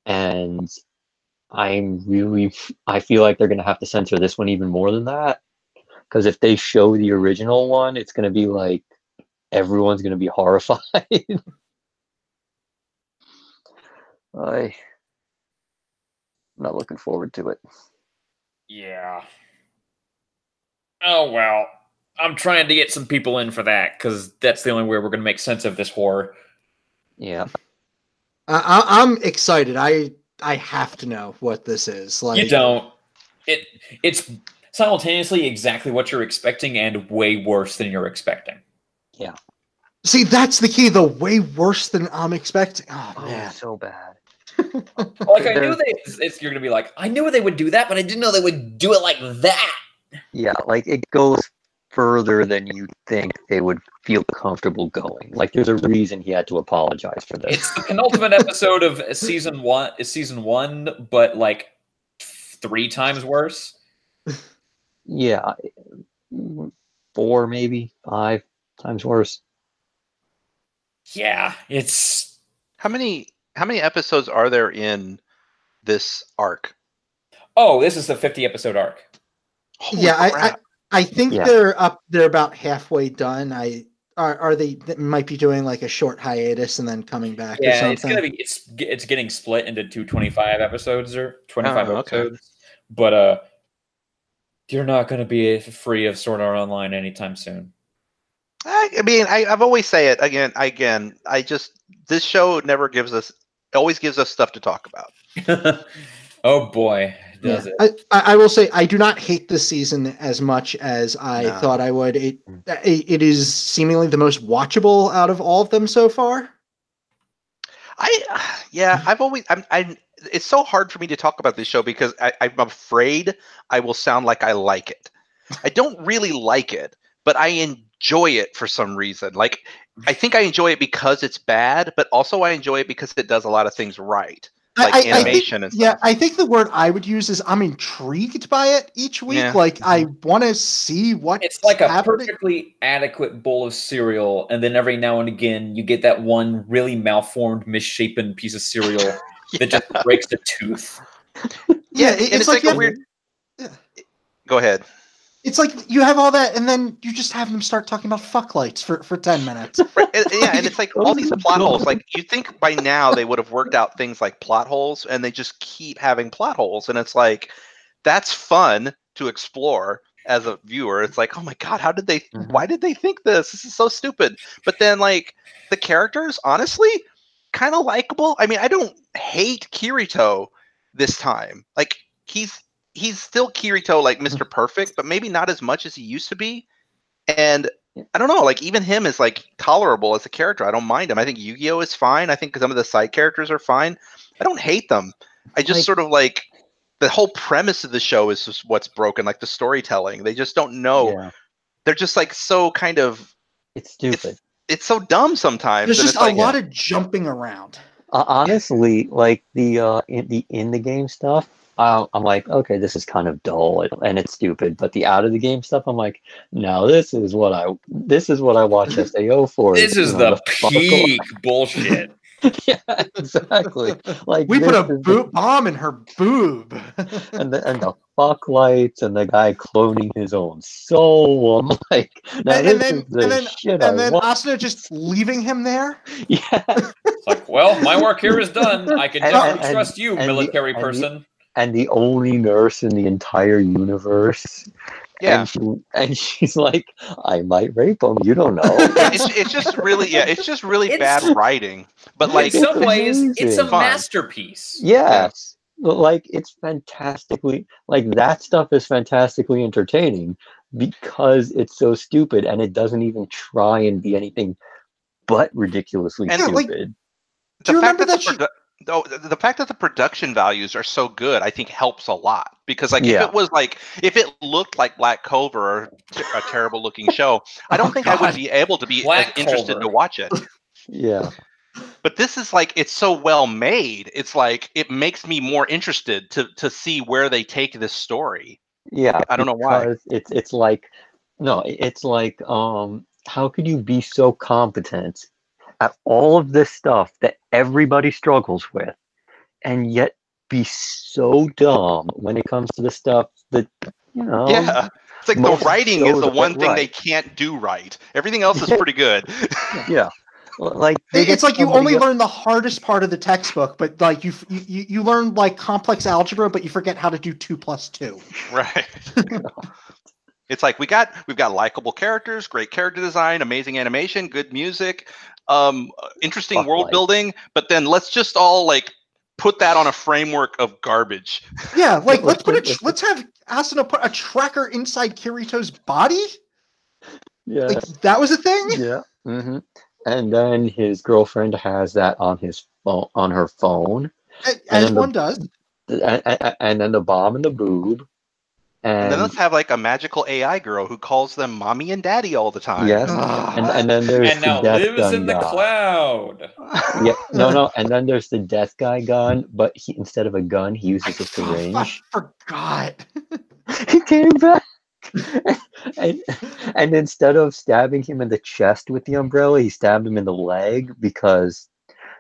And I feel like they're going to have to censor this one even more than that. Because if they show the original one, it's going to be like, everyone's going to be horrified. I'm not looking forward to it. Yeah. Oh, well. I'm trying to get some people in for that, because that's the only way we're going to make sense of this horror. Yeah. I'm excited. I have to know what this is. Like, you don't. It's simultaneously exactly what you're expecting and way worse than you're expecting. Yeah. See, that's the key. The way worse than I'm expecting. Oh man, so bad. Like I knew you're gonna be like, I knew they would do that, but I didn't know they would do it like that. Yeah, like it goes further than you think they would feel comfortable going. Like there's a reason he had to apologize for this. It's the penultimate episode of season one, but like 3 times worse. Yeah, 4 maybe 5 times worse. Yeah, it's how many episodes are there in this arc? Oh, this is the 50 episode arc. Holy crap. I think they're about halfway done. Are they might be doing like a short hiatus and then coming back or something. It's getting split into 225 episodes or 25 episodes. Okay. But you're not going to be free of Sword Art Online anytime soon. I mean, I've always say it again. This show always gives us stuff to talk about. Oh boy, does it. I will say I do not hate this season as much as I thought I would. It is seemingly the most watchable out of all of them so far. it's so hard for me to talk about this show because I'm afraid I will sound like I like it. I don't really like it, but I enjoy it for some reason. Like, I think I enjoy it because it's bad, but also I enjoy it because it does a lot of things right. Like animation and stuff. Yeah, I think the word I would use is I'm intrigued by it each week. Yeah. Like, I want to see what It's like a happening. perfectly adequate bowl of cereal, and then every now and again you get that one really malformed, misshapen piece of cereal that just breaks the tooth. Yeah, and it's like a weird. Yeah. Go ahead. It's like you have all that, and then you just have them start talking about fuck lights for 10 minutes. Right. Yeah, and it's like all these plot holes. Like, you think by now they would have worked out things like plot holes, and they just keep having plot holes, and it's like, that's fun to explore as a viewer. It's like, oh my god, how did they? Why did they think this? This is so stupid. But then, like, the characters, honestly, kind of likable. I mean, I don't hate Kirito this time. Like, he's still Kirito, like Mr. Perfect, but maybe not as much as he used to be. And I don't know, like, even him is like tolerable as a character. I don't mind him. I think Yu-Gi-Oh is fine. I think some of the side characters are fine. I don't hate them. I just sort of like the whole premise of the show is just what's broken, like the storytelling. They just don't know. Yeah. They're just like so kind of. It's stupid. It's so dumb sometimes. There's just a lot of jumping around. Honestly, like the in the game stuff, I'm like, okay, this is kind of dull and it's stupid. But the out of the game stuff, I'm like, no, this is what I watch SAO for. This is the peak bullshit. Yeah, exactly. Like, we put a bomb in her boob, and the fuck lights and the guy cloning his own soul. I'm like, and then Asuna just leaving him there. Yeah, it's like, well, my work here is done. I can definitely trust you, military person. And the only nurse in the entire universe. Yeah, and she's like, I might rape him. You don't know. It's just really bad writing. But like, in some ways, it's a masterpiece. Yes, like, it's fantastically, like, that stuff is fantastically entertaining because it's so stupid and it doesn't even try and be anything but ridiculously stupid. Like, do you remember that? The fact that the production values are so good, I think, helps a lot. Because, like, if it looked like Black Clover or a terrible looking show, I don't think I would be able to be interested to watch it. Yeah. But this is like, it's so well made. It's like, it makes me more interested to see where they take this story. Yeah. I don't know why. It's like, how could you be so competent at all of this stuff that everybody struggles with, and yet be so dumb when it comes to the stuff that, Yeah. It's like the writing is the one thing they can't do right. Everything else is pretty good. Yeah. Like, it's like you only learn the hardest part of the textbook, but like you learn like complex algebra, but you forget how to do 2 + 2. Right. It's like we've got likable characters, great character design, amazing animation, good music, interesting world building, but then let's just all like put that on a framework of garbage. Yeah, like let's have Asuna put a tracker inside Kirito's body. Yeah, like, that was a thing. Yeah. Mm-hmm. And then his girlfriend has that on his phone, on her phone, as one does. And then the bomb in the boob. And then let's have like a magical AI girl who calls them mommy and daddy all the time. Yes. And then there's and now lives in the cloud. Yeah. No. And then there's the death guy gun, but instead of a gun, he uses a syringe. I forgot. He came back. and instead of stabbing him in the chest with the umbrella, he stabbed him in the leg, because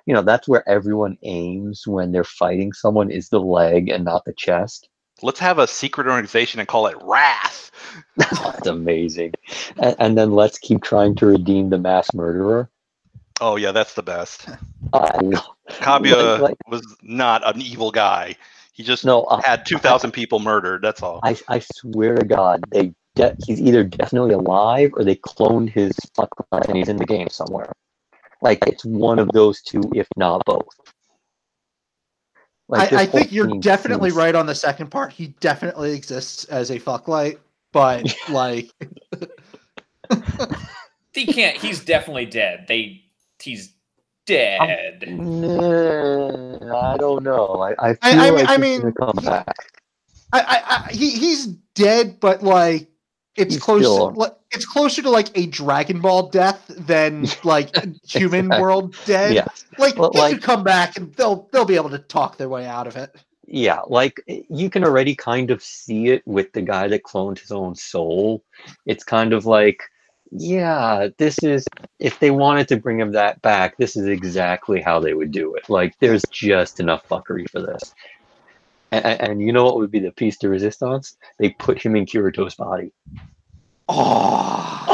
that's where everyone aims when they're fighting someone, is the leg and not the chest. Let's have a secret organization and call it Wrath. That's amazing. And then let's keep trying to redeem the mass murderer. Oh yeah, that's the best. No. Kaguya was not an evil guy. He just had 2,000 people murdered. That's all. I swear to God, he's either definitely alive or they cloned his fuck and he's in the game somewhere. Like, it's one of those two, if not both. Like, I think you're definitely right on the second part. He definitely exists as a fucklight, but like, he can't. He's definitely dead. He's dead. I don't know. I feel like he's gonna come back. He's dead, but like it's He's close. still- It's closer to like a Dragon Ball death than like human Exactly. world dead. Yeah. Like Well, he like- could come back and they'll be able to talk their way out of it. Yeah, like you can already kind of see it with the guy that cloned his own soul. It's kind of like, yeah, this is, if they wanted to bring him that back, this is exactly how they would do it. Like, there's just enough fuckery for this. And you know what would be the piece de resistance? They put him in Kirito's body. Oh.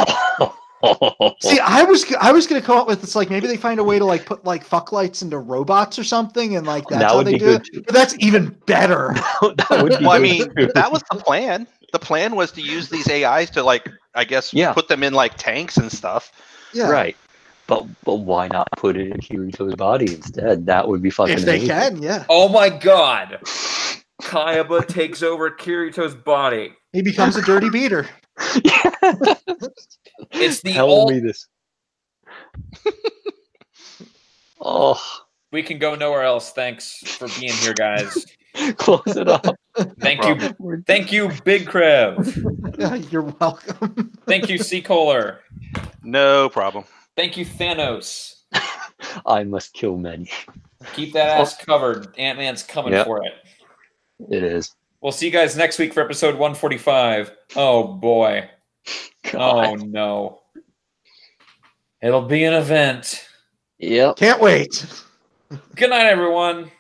See, I was gonna come up with it's like maybe they find a way to like put like fuck lights into robots or something, and like that's That how would they be do good, it. too. But that's even better. That would be Well, I good, mean, too. that was the plan. The plan was to use these AIs to, like, I guess, Yeah. put them in like tanks and stuff. Yeah, Right. But why not put it in Kirito's body instead? That would be fucking if they amazing. can, yeah. Oh my god! Kayaba takes over Kirito's body. He becomes a dirty beater. It's the Tell me this. Oh, We can go nowhere else. Thanks for being here, guys. close it up. Thank you, Big Crab. You're welcome. Thank you, Seacoler. No problem. Thank you, Thanos. I must kill many. Keep that ass covered. Ant-Man's coming Yep. for it. It is. We'll see you guys next week for episode 145. Oh boy. God. Oh no. It'll be an event. Yep. Can't wait. Good night, everyone.